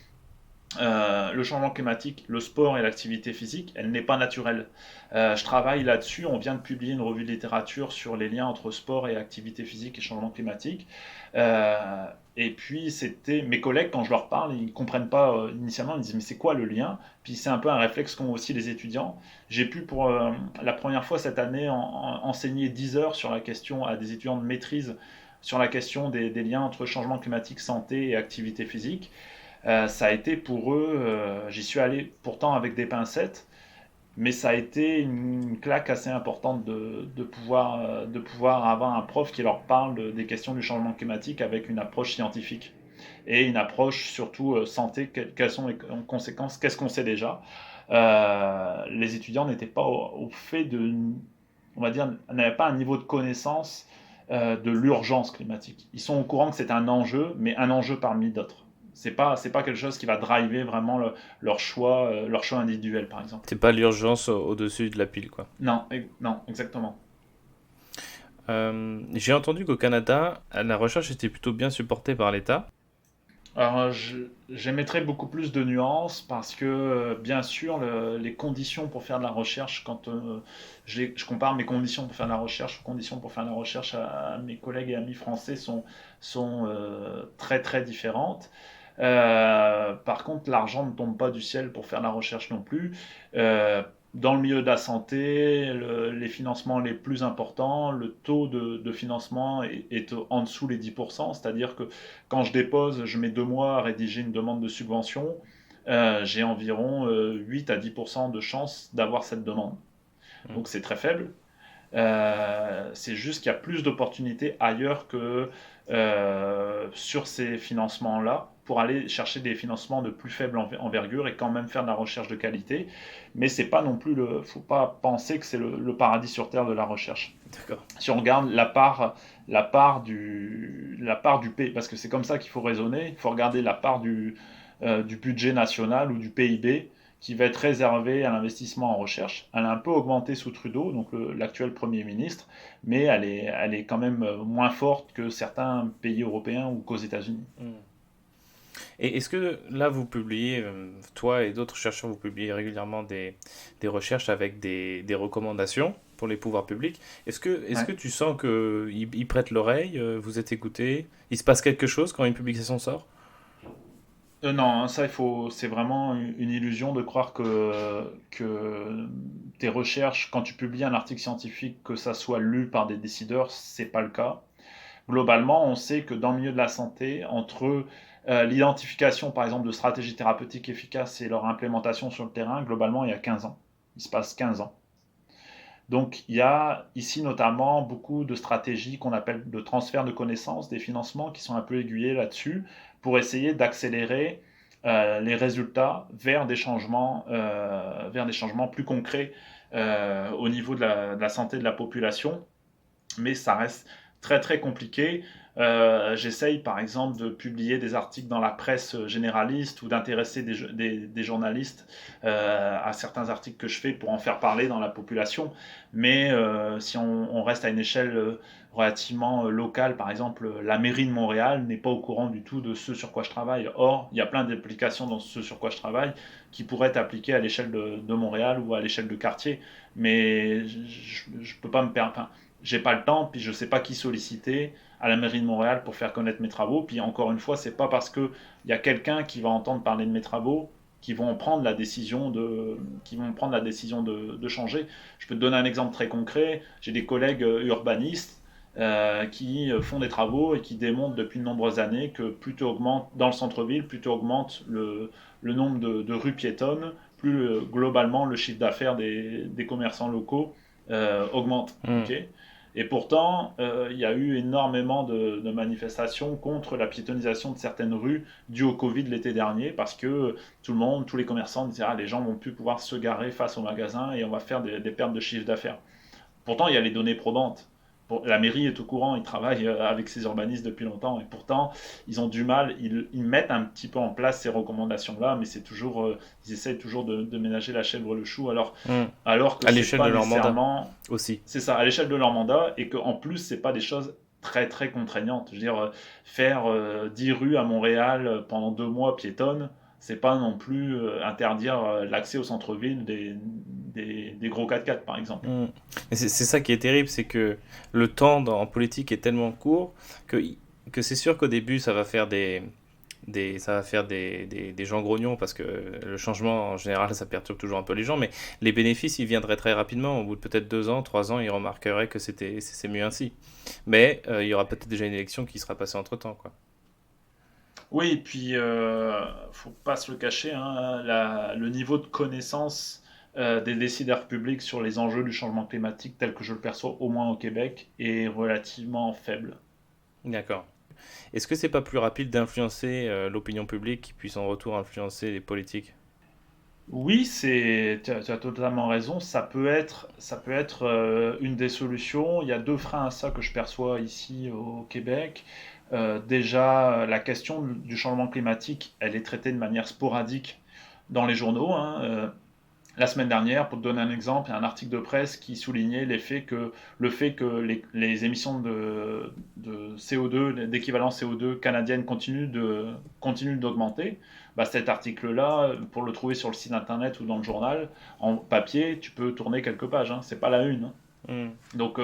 le changement climatique, le sport et l'activité physique, elle n'est pas naturelle. Je travaille là-dessus, on vient de publier une revue de littérature sur les liens entre sport et activité physique et changement climatique. Euh, et puis, c'était mes collègues, quand je leur parle, ils ne comprennent pas initialement, ils disent mais c'est quoi le lien? Puis c'est un peu un réflexe qu'ont aussi les étudiants. J'ai pu pour la première fois cette année enseigner 10 heures sur la question à des étudiants de maîtrise sur la question des liens entre changement climatique, santé et activité physique. Ça a été pour eux, j'y suis allé pourtant avec des pincettes, mais ça a été une claque assez importante de pouvoir avoir un prof qui leur parle des questions du changement climatique avec une approche scientifique et une approche surtout santé, quelles sont les conséquences, qu'est-ce qu'on sait déjà. Les étudiants n'étaient pas au fait on va dire, n'avaient pas un niveau de connaissance de l'urgence climatique. Ils sont au courant que c'est un enjeu, mais un enjeu parmi d'autres. C'est pas quelque chose qui va driver vraiment leur choix individuel, par exemple. C'est pas l'urgence au-dessus de la pile, quoi. Non, non, exactement. J'ai entendu qu'au Canada, la recherche était plutôt bien supportée par l'État. Alors, j'émettrais beaucoup plus de nuances parce que, bien sûr, les conditions pour faire de la recherche, quand je compare mes conditions pour faire de la recherche aux conditions pour faire de la recherche à mes collègues et amis français sont très très différentes. Par contre, l'argent ne tombe pas du ciel pour faire de la recherche non plus. Euh, Dans le milieu de la santé, les financements les plus importants, le taux de financement est en dessous les 10%, c'est-à-dire que quand je dépose, je mets 2 mois à rédiger une demande de subvention, j'ai environ 8 à 10% de chances d'avoir cette demande. Mm. Donc c'est très faible. C'est juste qu'il y a plus d'opportunités ailleurs que sur ces financements-là pour aller chercher des financements de plus faible envergure et quand même faire de la recherche de qualité. Mais c'est pas non plus faut pas penser que c'est le paradis sur terre de la recherche. D'accord. Si on regarde la part du pays, parce que c'est comme ça qu'il faut raisonner, il faut regarder la part du budget national ou du PIB qui va être réservée à l'investissement en recherche. Elle a un peu augmenté sous Trudeau, donc l'actuel Premier ministre, mais elle est quand même moins forte que certains pays européens ou qu'aux États-Unis. Mm. Et est-ce que là, vous publiez, toi et d'autres chercheurs, vous publiez régulièrement des recherches avec des recommandations pour les pouvoirs publics. Est-ce que Ouais. tu sens qu'ils prêtent l'oreille, vous êtes écouté, il se passe quelque chose quand une publication sort? Non, hein, ça, c'est vraiment une illusion de croire que tes recherches, quand tu publies un article scientifique, que ça soit lu par des décideurs, c'est pas le cas. Globalement, on sait que dans le milieu de la santé, entre l'identification, par exemple, de stratégies thérapeutiques efficaces et leur implémentation sur le terrain, globalement, il y a 15 ans. Il se passe 15 ans. Donc, il y a ici notamment beaucoup de stratégies qu'on appelle de transfert de connaissances, des financements qui sont un peu aiguillés là-dessus pour essayer d'accélérer les résultats vers des changements plus concrets au niveau de la santé de la population. mais ça reste très très compliqué. J'essaye par exemple de publier des articles dans la presse généraliste ou d'intéresser des journalistes à certains articles que je fais pour en faire parler dans la population. Mais si on reste à une échelle relativement locale, par exemple, la mairie de Montréal n'est pas au courant du tout de ce sur quoi je travaille. Or, il y a plein d'applications dans ce sur quoi je travaille qui pourraient être appliquées à l'échelle de Montréal ou à l'échelle de quartier. Mais je peux pas me permettre. Enfin, j'ai pas le temps, puis je sais pas qui solliciter à la mairie de Montréal pour faire connaître mes travaux. Puis encore une fois, c'est pas parce que il y a quelqu'un qui va entendre parler de mes travaux qui vont prendre la décision de changer. Je peux te donner un exemple très concret. J'ai des collègues urbanistes qui font des travaux et qui démontrent depuis de nombreuses années que plus tu augmentes dans le centre-ville, plus tu augmentes le nombre de rues piétonnes, plus globalement le chiffre d'affaires des commerçants locaux augmente. Hmm. Okay, et pourtant, il y a eu énormément de manifestations contre la piétonisation de certaines rues dues au Covid l'été dernier, parce que tout le monde, tous les commerçants disaient ah, les gens vont plus pouvoir se garer face au magasin et on va faire des pertes de chiffre d'affaires. Pourtant, il y a les données probantes. La mairie est au courant, ils travaillent avec ces urbanistes depuis longtemps, et pourtant, ils ont du mal, ils mettent un petit peu en place ces recommandations-là, mais c'est toujours, ils essayent toujours de ménager la chèvre et le chou, Hmm. alors que À c'est l'échelle de pas leur mandat nécessairement, aussi. c'est ça, à l'échelle de leur mandat, et qu'en plus, c'est pas des choses très très contraignantes. Je veux dire, faire 10 rues à Montréal pendant 2 mois piétonnes, c'est pas non plus interdire l'accès au centre-ville des gros 4x4 par exemple. Hmm. Et c'est ça qui est terrible, c'est que le temps en politique est tellement court que, que c'est sûr qu'au début ça va faire ça va faire des gens grognons parce que le changement en général ça perturbe toujours un peu les gens, mais les bénéfices ils viendraient très rapidement. Au bout de peut-être 2 ans, 3 ans, ils remarqueraient que c'est mieux ainsi. Mais il y aura peut-être déjà une élection qui sera passée entre temps, quoi. Oui, et puis faut pas se le cacher, hein, le niveau de connaissance des décideurs publics sur les enjeux du changement climatique, tel que je le perçois au moins au Québec, est relativement faible. D'accord. Est-ce que c'est pas plus rapide d'influencer l'opinion publique qui puisse en retour influencer les politiques? Oui, tu as totalement raison. Ça peut être une des solutions. Il y a deux freins à ça que je perçois ici au Québec. Déjà, la question du changement climatique, elle est traitée de manière sporadique dans les journaux, hein. La semaine dernière, pour te donner un exemple, il y a un article de presse qui soulignait le fait que les émissions de CO2, d'équivalent CO2 canadiennes continuent d'augmenter. Bah, cet article-là, pour le trouver sur le site internet ou dans le journal, en papier, tu peux tourner quelques pages, hein, c'est pas la une, hein. Hmm. Donc,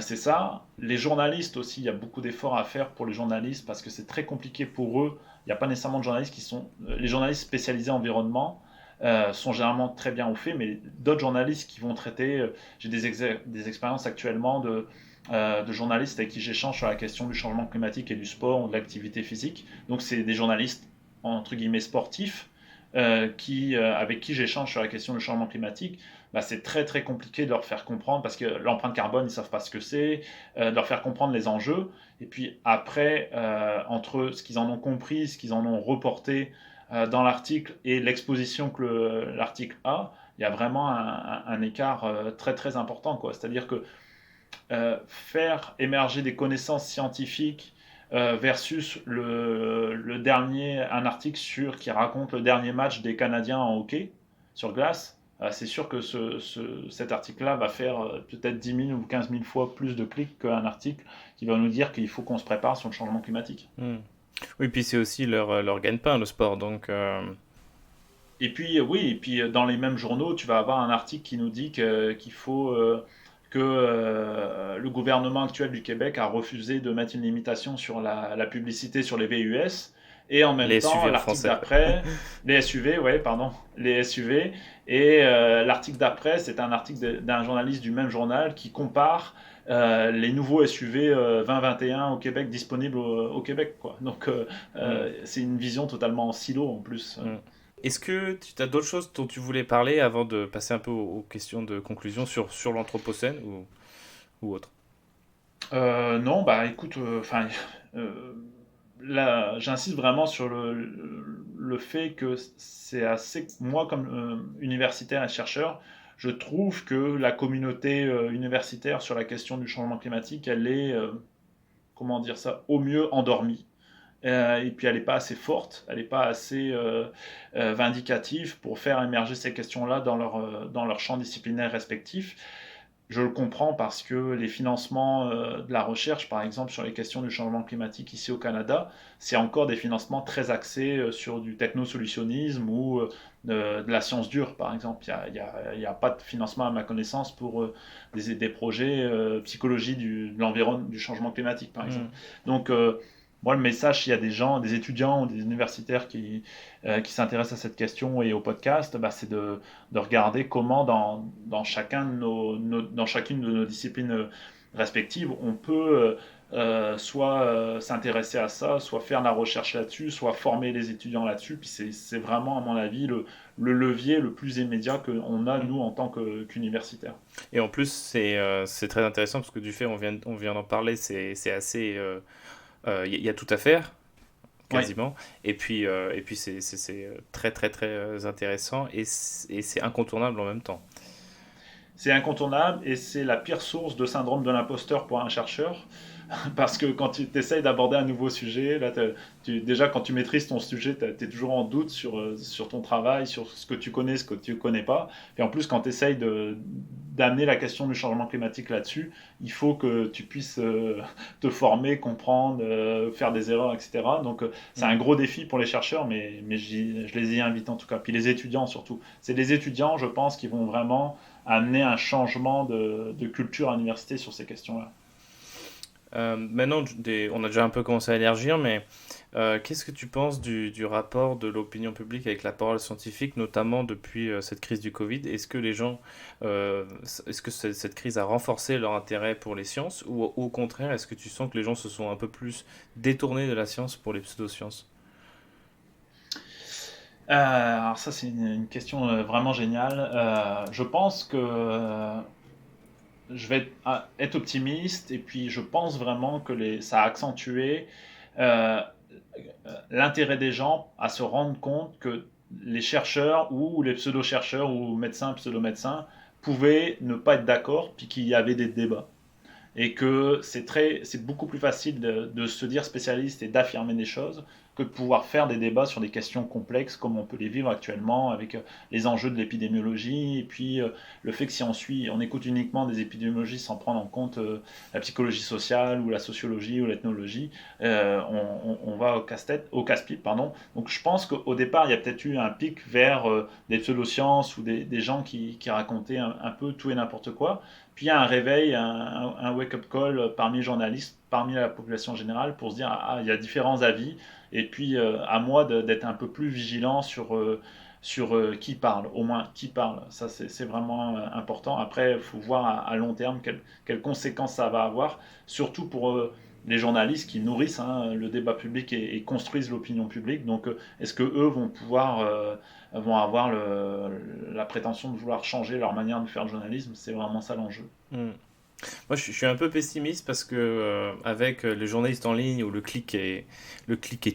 c'est ça. Les journalistes aussi, il y a beaucoup d'efforts à faire pour les journalistes parce que c'est très compliqué pour eux. Il n'y a pas nécessairement de journalistes qui sont. Les journalistes spécialisés environnement sont généralement très bien au fait, mais d'autres journalistes qui vont traiter. J'ai des expériences actuellement de journalistes avec qui j'échange sur la question du changement climatique et du sport ou de l'activité physique. Donc, c'est des journalistes, entre guillemets, sportifs. Avec qui j'échange sur la question du changement climatique, bah, c'est très très compliqué de leur faire comprendre parce que l'empreinte carbone, ils ne savent pas ce que c'est, de leur faire comprendre les enjeux. Et puis après, entre ce qu'ils en ont compris, ce qu'ils en ont reporté dans l'article et l'exposition que l'article a, il y a vraiment un écart très très important, quoi. C'est-à-dire que faire émerger des connaissances scientifiques versus un article qui raconte le dernier match des Canadiens en hockey sur glace, c'est sûr que cet article-là va faire peut-être 10 000 ou 15 000 fois plus de clics qu'un article qui va nous dire qu'il faut qu'on se prépare sur le changement climatique. Hmm. Oui, puis c'est aussi leur gagne-pain, le sport, donc... Et puis, oui, et puis dans les mêmes journaux, tu vas avoir un article qui nous dit qu'il faut que le gouvernement actuel du Québec a refusé de mettre une limitation sur la publicité sur les VUS. Et en même les temps, SUV en l'article français. d'après, les SUV, ouais, pardon, les SUV. Et l'article d'après, c'est un article d'un journaliste du même journal qui compare les nouveaux SUV 2021 au Québec disponibles au Québec, quoi. Donc, Hmm. c'est une vision totalement en silo en plus. Hmm. Est-ce que tu as d'autres choses dont tu voulais parler avant de passer un peu aux questions de conclusion sur l'Anthropocène ou autre? Non, bah écoute, enfin, euh, là, j'insiste vraiment sur le fait que c'est assez, moi comme universitaire et chercheur, je trouve que la communauté universitaire sur la question du changement climatique, elle est, comment dire ça, au mieux endormie. Et puis elle n'est pas assez forte, elle n'est pas assez vindicative pour faire émerger ces questions-là dans leur champ disciplinaire respectif. Je le comprends parce que les financements de la recherche, par exemple, sur les questions du changement climatique ici au Canada, c'est encore des financements très axés sur du technosolutionnisme ou de la science dure, par exemple. Il y a pas de financement, à ma connaissance, pour des projets psychologie de l'environnement, du changement climatique, par exemple. Mm. Donc, moi, le message, s'il y a des gens, des étudiants ou des universitaires qui s'intéressent à cette question et au podcast, bah, c'est de regarder comment dans dans chacune de nos disciplines respectives, on peut soit s'intéresser à ça, soit faire de la recherche là-dessus, soit former les étudiants là-dessus. Puis c'est vraiment, à mon avis, le levier le plus immédiat qu'on a, Mm. nous, en tant qu'universitaires. Et en plus, c'est très intéressant parce que du fait, on vient d'en parler, c'est assez. Y a tout à faire, Oui, quasiment. Et puis c'est très, très, très intéressant et c'est incontournable en même temps. c'est incontournable et c'est la pire source de syndrome de l'imposteur pour un chercheur. Parce que quand tu essayes d'aborder un nouveau sujet, là, déjà quand tu maîtrises ton sujet, tu es toujours en doute sur ton travail, sur ce que tu connais, ce que tu ne connais pas. Et en plus, quand tu essayes d'amener la question du changement climatique là-dessus, il faut que tu puisses te former, comprendre, faire des erreurs, etc. Donc c'est un Mm. gros défi pour les chercheurs, mais je les y invite en tout cas. Puis les étudiants surtout. C'est les étudiants, je pense, qui vont vraiment amener un changement de culture à l'université sur ces questions-là. Maintenant, on a déjà un peu commencé à élargir, mais qu'est-ce que tu penses du rapport de l'opinion publique avec la parole scientifique, notamment depuis cette crise du Covid? Est-ce que cette crise a renforcé leur intérêt pour les sciences ou au contraire, est-ce que tu sens que les gens se sont un peu plus détournés de la science pour les pseudosciences? Alors ça, c'est une question vraiment géniale. Je pense que je vais être optimiste et puis je pense vraiment que ça a accentué euh, l'intérêt des gens à se rendre compte que les chercheurs ou les pseudo-chercheurs ou médecins, pseudo-médecins pouvaient ne pas être d'accord puis qu'il y avait des débats et que c'est beaucoup plus facile de se dire spécialiste et d'affirmer des choses que de pouvoir faire des débats sur des questions complexes comme on peut les vivre actuellement avec les enjeux de l'épidémiologie et puis le fait que si on écoute uniquement des épidémiologies sans prendre en compte la psychologie sociale ou la sociologie ou l'ethnologie, on va au casse-pipe, pardon. Donc je pense qu'au départ il y a peut-être eu un pic vers des pseudosciences ou des gens qui racontaient un peu tout et n'importe quoi. Puis il y a un réveil, un wake-up call parmi les journalistes, parmi la population générale, pour se dire, ah, il y a différents avis, et puis à moi d'être un peu plus vigilant sur qui parle, au moins qui parle. Ça, c'est vraiment important. Après, il faut voir à long terme quelles conséquences ça va avoir, surtout pour les journalistes qui nourrissent le débat public et construisent l'opinion publique. Donc, est-ce que eux vont pouvoir vont avoir la prétention de vouloir changer leur manière de faire le journalisme? C'est vraiment ça l'enjeu. Hmm. Moi, je suis un peu pessimiste parce que avec les journalistes en ligne où le clic est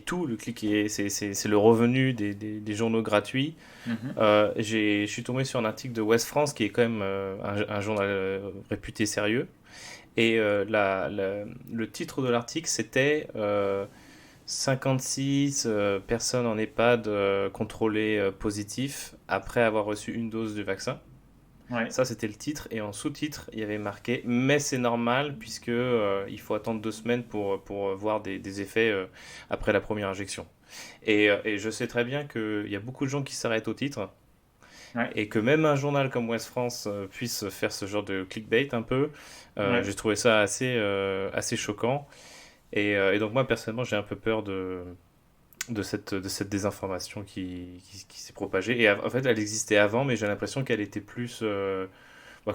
tout, c'est le revenu des journaux gratuits. Mhm. Je suis tombé sur un article de Ouest France qui est quand même un journal réputé sérieux. Et le titre de l'article c'était 56 personnes en EHPAD contrôlées positives après avoir reçu une dose du vaccin. Ouais. Ça, c'était le titre. Et en sous-titre, il y avait marqué mais c'est normal, puisque il faut attendre 2 semaines pour voir des effets après la première injection. Et je sais très bien qu'il y a beaucoup de gens qui s'arrêtent au titre. Ouais. Et que même un journal comme Ouest France puisse faire ce genre de clickbait un peu, Ouais. j'ai trouvé ça assez choquant. Et donc, moi, personnellement, j'ai un peu peur de cette désinformation qui s'est propagée. Et en fait, elle existait avant, mais j'ai l'impression qu'elle était plus. Que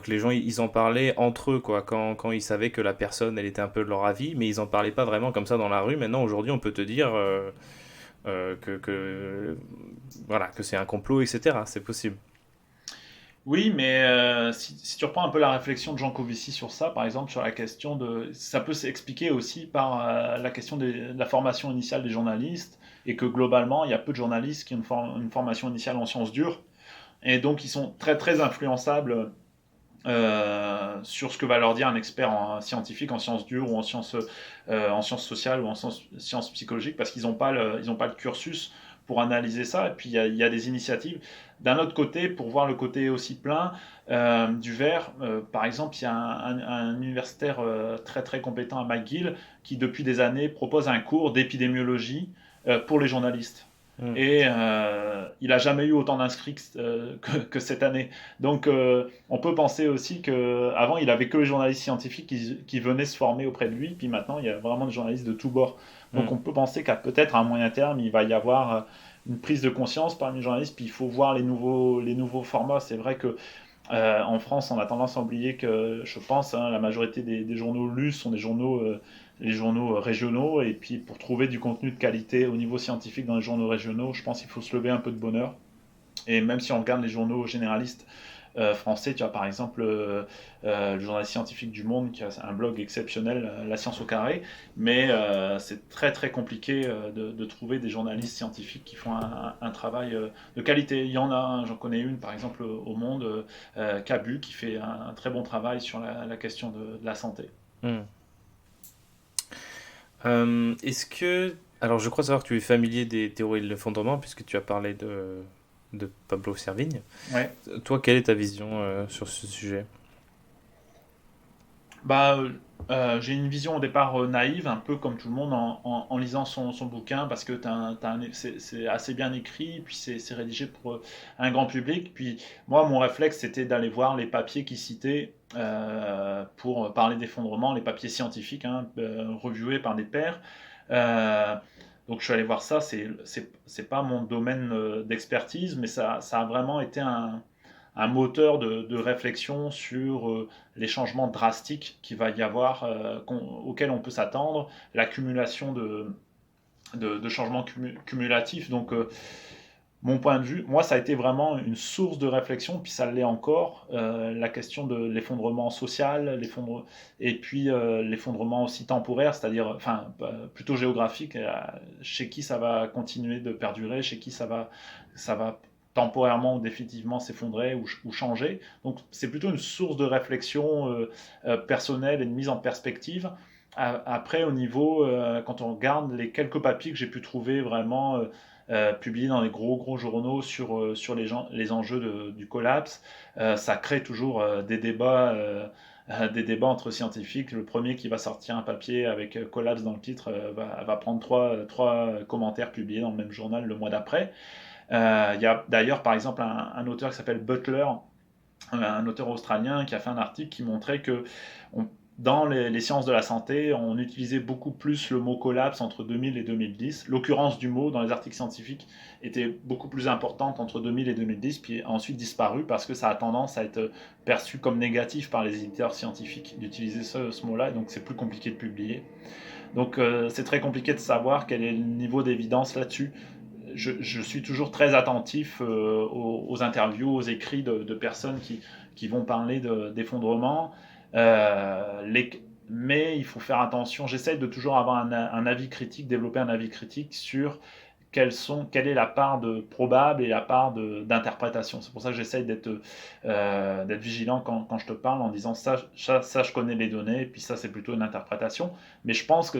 les gens, ils en parlaient entre eux, quoi, quand ils savaient que la personne, elle était un peu de leur avis, mais ils en parlaient pas vraiment comme ça dans la rue. Maintenant, aujourd'hui, on peut te dire voilà, que c'est un complot, etc. C'est possible. Oui, mais si tu reprends un peu la réflexion de Jean Covici sur ça, par exemple, sur la question de... Ça peut s'expliquer aussi par la question de la formation initiale des journalistes, et que globalement, il y a peu de journalistes qui ont une formation initiale en sciences dures, Et donc, ils sont très, très influençables sur ce que va leur dire un expert scientifique en sciences dures ou en sciences sociales ou en sciences psychologiques, parce qu'ils n'ont pas, ils ont pas le cursus pour analyser ça. Et puis il y a des initiatives. D'un autre côté, pour voir le côté aussi plein du verre, par exemple, il y a un universitaire très très compétent à McGill qui depuis des années propose un cours d'épidémiologie pour les journalistes. Mm. Et il n'a jamais eu autant d'inscrits que cette année. Donc on peut penser aussi qu'avant, il avait que les journalistes scientifiques qui venaient se former auprès de lui, puis maintenant, il y a vraiment des journalistes de tous bords. Donc Mm. on peut penser qu'à peut-être à un moyen terme, il va y avoir une prise de conscience parmi les journalistes, puis il faut voir les nouveaux formats. C'est vrai que en France, on a tendance à oublier que, je pense, la majorité des journaux lus sont des journaux, les journaux régionaux. Et puis, pour trouver du contenu de qualité au niveau scientifique dans les journaux régionaux, je pense qu'il faut se lever un peu de bonheur. Et même si on regarde les journaux généralistes français, tu as par exemple le journal scientifique du Monde qui a un blog exceptionnel, La Science au carré, mais c'est très très compliqué de trouver des journalistes scientifiques qui font un travail de qualité. Il y en a, j'en connais une par exemple au Monde, Cabu, qui fait un très bon travail sur la question de la santé. Mm. Est-ce que... Alors, je crois savoir que tu es familier des théories de l'effondrement, puisque tu as parlé de Pablo Servigne. Ouais. Toi, quelle est ta vision sur ce sujet? Bah, j'ai une vision au départ naïve, un peu comme tout le monde en lisant son bouquin, parce que c'est assez bien écrit, puis c'est rédigé pour un grand public. Puis moi, mon réflexe, c'était d'aller voir les papiers qu'il citait pour parler d'effondrement, les papiers scientifiques, hein, reviewés par des pairs. Euh, donc je suis allé voir ça, c'est pas mon domaine d'expertise, mais ça a vraiment été un moteur de réflexion sur les changements drastiques qu'il va y avoir, auxquels on peut s'attendre, l'accumulation de changements cumulatifs. Donc, mon point de vue, moi, ça a été vraiment une source de réflexion, puis ça l'est encore, la question de l'effondrement social, et puis l'effondrement aussi temporaire, c'est-à-dire, enfin, plutôt géographique, chez qui ça va continuer de perdurer, chez qui ça va temporairement ou définitivement s'effondrer ou changer. Donc, c'est plutôt une source de réflexion personnelle et de mise en perspective. Après, au niveau, quand on regarde les quelques papiers que j'ai pu trouver vraiment publiés dans les gros journaux sur les enjeux du collapse. Ça crée toujours des débats entre scientifiques. Le premier qui va sortir un papier avec collapse dans le titre va prendre trois commentaires publiés dans le même journal le mois d'après. Il y a d'ailleurs par exemple un auteur qui s'appelle Butler, un auteur australien qui a fait un article qui montrait que on, dans les sciences de la santé, on utilisait beaucoup plus le mot collapse entre 2000 et 2010. L'occurrence du mot dans les articles scientifiques était beaucoup plus importante entre 2000 et 2010, puis a ensuite disparu parce que ça a tendance à être perçu comme négatif par les éditeurs scientifiques d'utiliser ce mot-là, et donc c'est plus compliqué de publier. Donc c'est très compliqué de savoir quel est le niveau d'évidence là-dessus. Je suis toujours très attentif aux interviews, aux écrits de personnes qui vont parler d'effondrement. Mais il faut faire attention. J'essaie de toujours avoir un avis critique, développer un avis critique sur quelle est la part de probable et la part d'interprétation. C'est pour ça que j'essaie d'être vigilant quand je te parle en disant ça, je connais les données, et puis ça, c'est plutôt une interprétation. Mais je pense que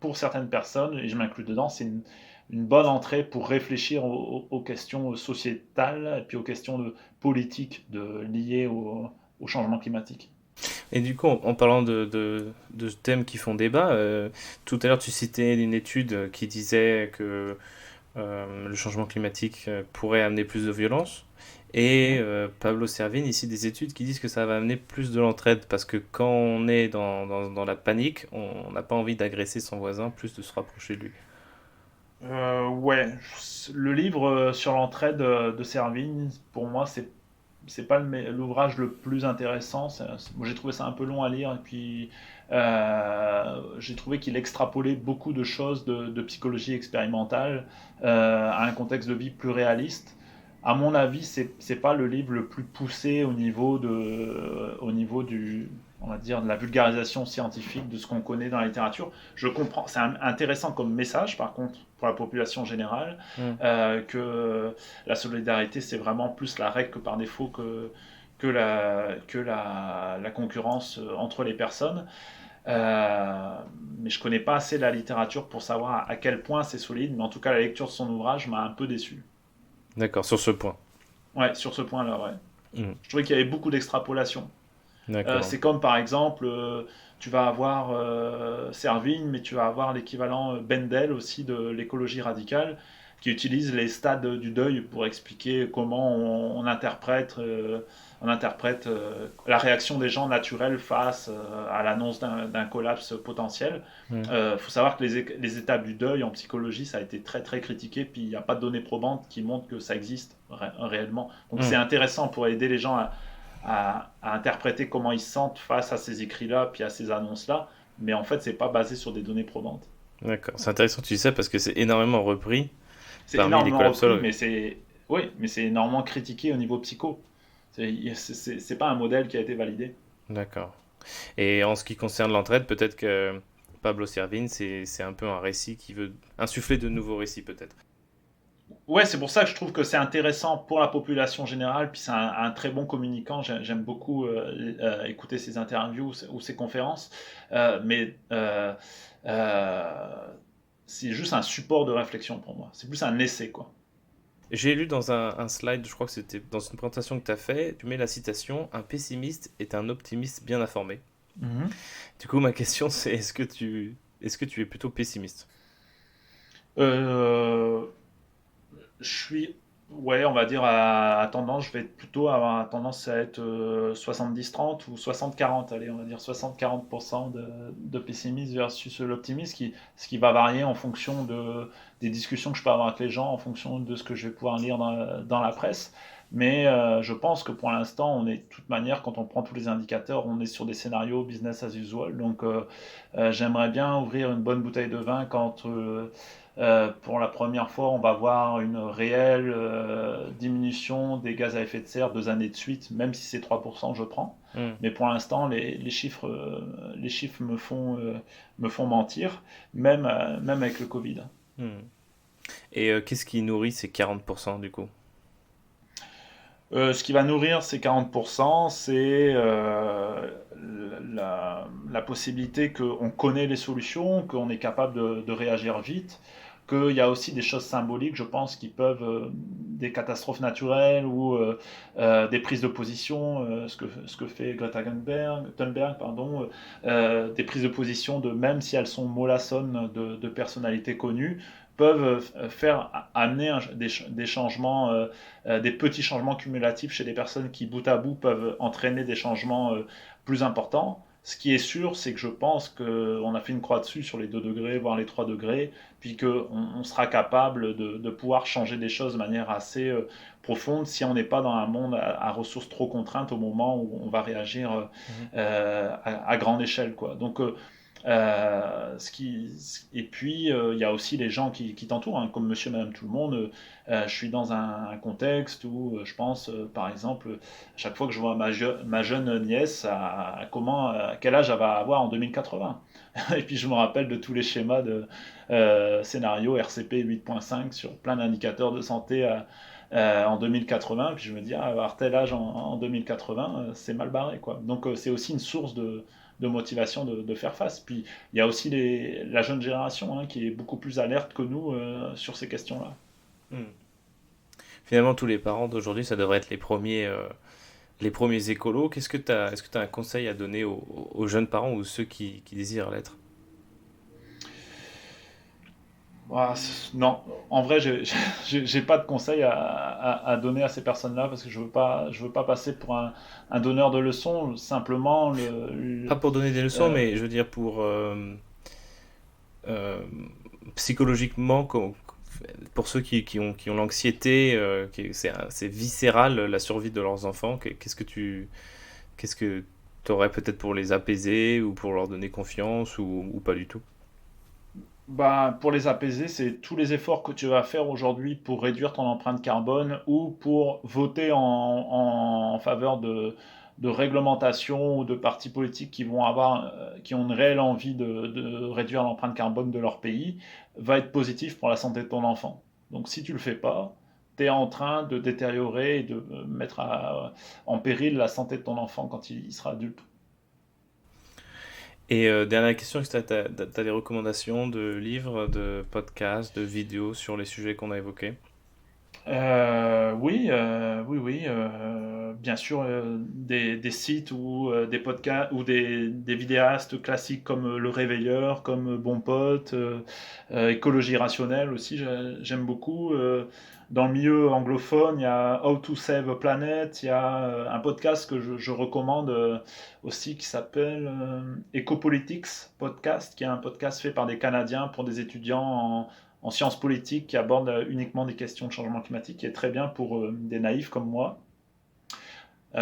pour certaines personnes, et je m'inclus dedans, c'est une bonne entrée pour réfléchir aux questions sociétales et puis aux questions politiques liées au changement climatique. Et du coup, en parlant de thèmes qui font débat, tout à l'heure tu citais une étude qui disait que le changement climatique pourrait amener plus de violence. Et Pablo Servigne, ici, des études qui disent que ça va amener plus de l'entraide, parce que quand on est dans la panique, on n'a pas envie d'agresser son voisin, plus de se rapprocher de lui. Ouais, le livre sur l'entraide de Servigne, pour moi, c'est pas l'ouvrage le plus intéressant. Moi, j'ai trouvé ça un peu long à lire, et puis j'ai trouvé qu'il extrapolait beaucoup de choses de psychologie expérimentale à un contexte de vie plus réaliste. à mon avis, c'est pas le livre le plus poussé au niveau du, on va dire, de la vulgarisation scientifique de ce qu'on connaît dans la littérature. Je comprends, c'est intéressant comme message, par contre, pour la population générale, Hmm. que la solidarité, c'est vraiment plus la règle que par défaut que la concurrence entre les personnes. Euh, mais je connais pas assez la littérature pour savoir à quel point c'est solide, mais en tout cas, la lecture de son ouvrage m'a un peu déçu. D'accord, sur ce point. Ouais, sur ce point-là, ouais. Hmm. Je trouvais qu'il y avait beaucoup d'extrapolation. D'accord. C'est comme par exemple, tu vas avoir Servigne, mais tu vas avoir l'équivalent Bendel aussi de l'écologie radicale, qui utilise les stades du deuil pour expliquer comment on interprète la réaction des gens naturels face à l'annonce d'un collapse potentiel. Hmm. Il faut savoir que les étapes du deuil en psychologie, ça a été très très critiqué, puis il n'y a pas de données probantes qui montrent que ça existe réellement. Donc c'est Hmm. intéressant pour aider les gens à interpréter comment ils se sentent face à ces écrits-là, puis à ces annonces-là, mais en fait, c'est pas basé sur des données probantes. D'accord. C'est intéressant que tu dis ça parce que c'est énormément repris C'est parmi les énormément repris, collapsologues. mais c'est énormément critiqué au niveau psycho. C'est pas un modèle qui a été validé. D'accord. Et en ce qui concerne l'entraide, peut-être que Pablo Servigne, c'est un peu un récit qui veut insuffler de nouveaux récits, peut-être. Ouais, c'est pour ça que je trouve que c'est intéressant pour la population générale, puis c'est un très bon communicant. J'aime beaucoup écouter ses interviews ou ses conférences, mais euh, c'est juste un support de réflexion pour moi. C'est plus un essai, quoi. J'ai lu dans un slide, je crois que c'était dans une présentation que tu as fait, tu mets la citation: un pessimiste est un optimiste bien informé. Mhm. Du coup, ma question c'est est-ce que tu es plutôt pessimiste? Euh, je suis, ouais, on va dire à tendance, je vais plutôt avoir tendance à être 70-30 ou 60-40, allez, on va dire 60-40% de pessimisme versus l'optimisme, ce qui va varier en fonction des discussions que je peux avoir avec les gens, en fonction de ce que je vais pouvoir lire dans la presse. Mais je pense que pour l'instant, on est de toute manière, quand on prend tous les indicateurs, on est sur des scénarios business as usual. Donc j'aimerais bien ouvrir une bonne bouteille de vin quand pour la première fois, on va voir une réelle diminution des gaz à effet de serre 2 années de suite, même si c'est 3%, je prends. Hmm. Mais pour l'instant, les chiffres me font mentir, même avec le Covid. Hmm. Et qu'est-ce qui nourrit ces 40% du coup? Ce qui va nourrir ces 40%, c'est la possibilité qu'on connaît les solutions, qu'on est capable de réagir vite, qu'il y a aussi des choses symboliques, je pense, qui peuvent, des catastrophes naturelles ou des prises de position, ce que fait Greta Thunberg, pardon, des prises de position de, même si elles sont mollassonnes de personnalités connues, peuvent faire amener des changements, des petits changements cumulatifs chez des personnes qui, bout à bout, peuvent entraîner des changements plus importants. Ce qui est sûr, c'est que je pense qu'on a fait une croix dessus sur les 2 degrés, voire les 3 degrés, puis qu'on sera capable de pouvoir changer des choses de manière assez profonde si on n'est pas dans un monde à ressources trop contraintes au moment où on va réagir Mhm. à grande échelle, quoi. Donc, et puis, il y a aussi les gens qui t'entourent, hein, comme monsieur, madame, tout le monde. Je suis dans un contexte où je pense, par exemple, à chaque fois que je vois ma jeune nièce, à quel âge elle va avoir en 2080. Et puis, je me rappelle de tous les schémas de scénario RCP 8.5 sur plein d'indicateurs de santé en 2080. Puis je me dis, ah, avoir tel âge en 2080, c'est mal barré, quoi. Donc, c'est aussi une source de motivation de faire face. Puis il y a aussi la jeune génération, hein, qui est beaucoup plus alerte que nous sur ces questions-là. Hmm. Finalement, tous les parents d'aujourd'hui, ça devrait être les premiers écolos. Est-ce que tu as un conseil à donner aux jeunes parents ou ceux qui désirent l'être? Ah, non, en vrai, j'ai pas de conseils à donner à ces personnes-là parce que je veux pas passer pour un donneur de leçons. Simplement, Pas pour donner des leçons, euh, mais je veux dire pour euh, psychologiement, pour ceux qui ont l'anxiété, c'est viscéral la survie de leurs enfants. Qu'est-ce que tu aurais peut-être pour les apaiser ou pour leur donner confiance ou pas du tout? Bah, pour les apaiser, c'est tous les efforts que tu vas faire aujourd'hui pour réduire ton empreinte carbone ou pour voter en faveur de réglementation ou de partis politiques qui ont une réelle envie de réduire l'empreinte carbone de leur pays, va être positif pour la santé de ton enfant. Donc si tu le fais pas, tu es en train de détériorer et de mettre en péril la santé de ton enfant quand il sera adulte. Et dernière question, est-ce que tu as des recommandations de livres, de podcasts, de vidéos sur les sujets qu'on a évoqués? Oui, bien sûr, des sites ou des podcasts ou des vidéastes classiques comme Le Réveilleur, comme Bon Pote, Écologie rationnelle aussi, j'aime beaucoup. Dans le milieu anglophone, il y a How to Save a Planet, il y a un podcast que je recommande aussi qui s'appelle Ecopolitics Podcast, qui est un podcast fait par des Canadiens pour des étudiants en sciences politiques qui aborde uniquement des questions de changement climatique, qui est très bien pour des naïfs comme moi. Il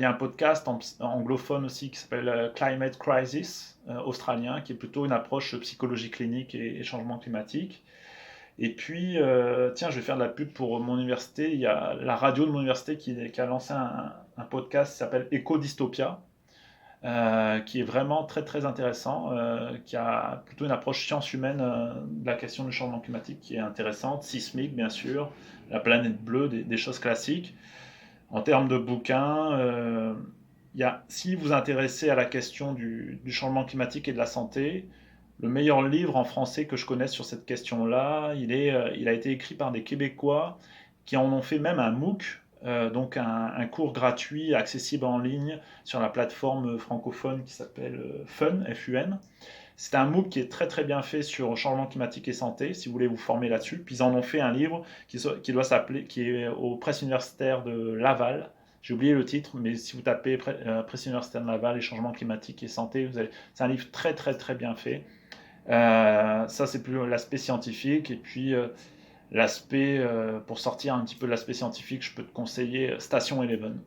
y a un podcast anglophone aussi qui s'appelle Climate Crisis, australien, qui est plutôt une approche psychologie clinique et changement climatique. Et puis, tiens, je vais faire de la pub pour mon université. Il y a la radio de mon université qui a lancé un podcast qui s'appelle Éco-dystopia, qui est vraiment très très intéressant, qui a plutôt une approche science humaine de la question du changement climatique qui est intéressante, sismique bien sûr, la planète bleue, des choses classiques. En termes de bouquins, si vous vous intéressez à la question du changement climatique et de la santé, le meilleur livre en français que je connaisse sur cette question-là, il a été écrit par des Québécois qui en ont fait même un MOOC, donc un cours gratuit accessible en ligne sur la plateforme francophone qui s'appelle Fun, F-U-N. C'est un MOOC qui est très très bien fait sur changement climatique et santé, si vous voulez vous former là-dessus. Puis ils en ont fait un livre qui doit s'appeler, qui est aux presses universitaires de Laval. J'ai oublié le titre, mais si vous tapez Presse universitaire de Laval et changement climatique et santé, c'est un livre très très très bien fait. Ça c'est plus l'aspect scientifique, et puis l'aspect, pour sortir un petit peu de l'aspect scientifique, je peux te conseiller Station Eleven,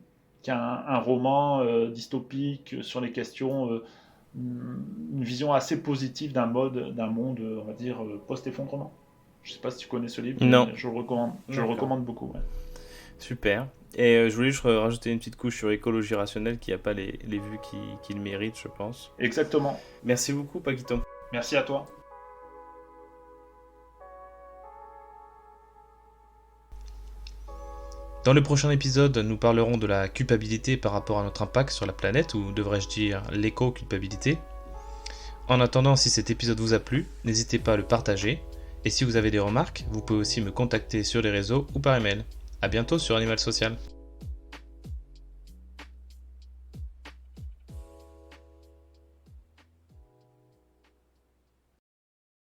qui est un roman dystopique sur les questions, une vision assez positive d'un monde, on va dire, post-effondrement. Je sais pas si tu connais ce livre, Non. mais je le recommande, beaucoup. Ouais. Super. Et je voulais juste rajouter une petite couche sur écologie rationnelle qui n'a pas les vues qu'il mérite, je pense. Exactement. Merci beaucoup, Paquito. Merci à toi. Dans le prochain épisode, nous parlerons de la culpabilité par rapport à notre impact sur la planète, ou devrais-je dire l'éco-culpabilité. En attendant, si cet épisode vous a plu, n'hésitez pas à le partager. Et si vous avez des remarques, vous pouvez aussi me contacter sur les réseaux ou par email. A bientôt sur Animal Social.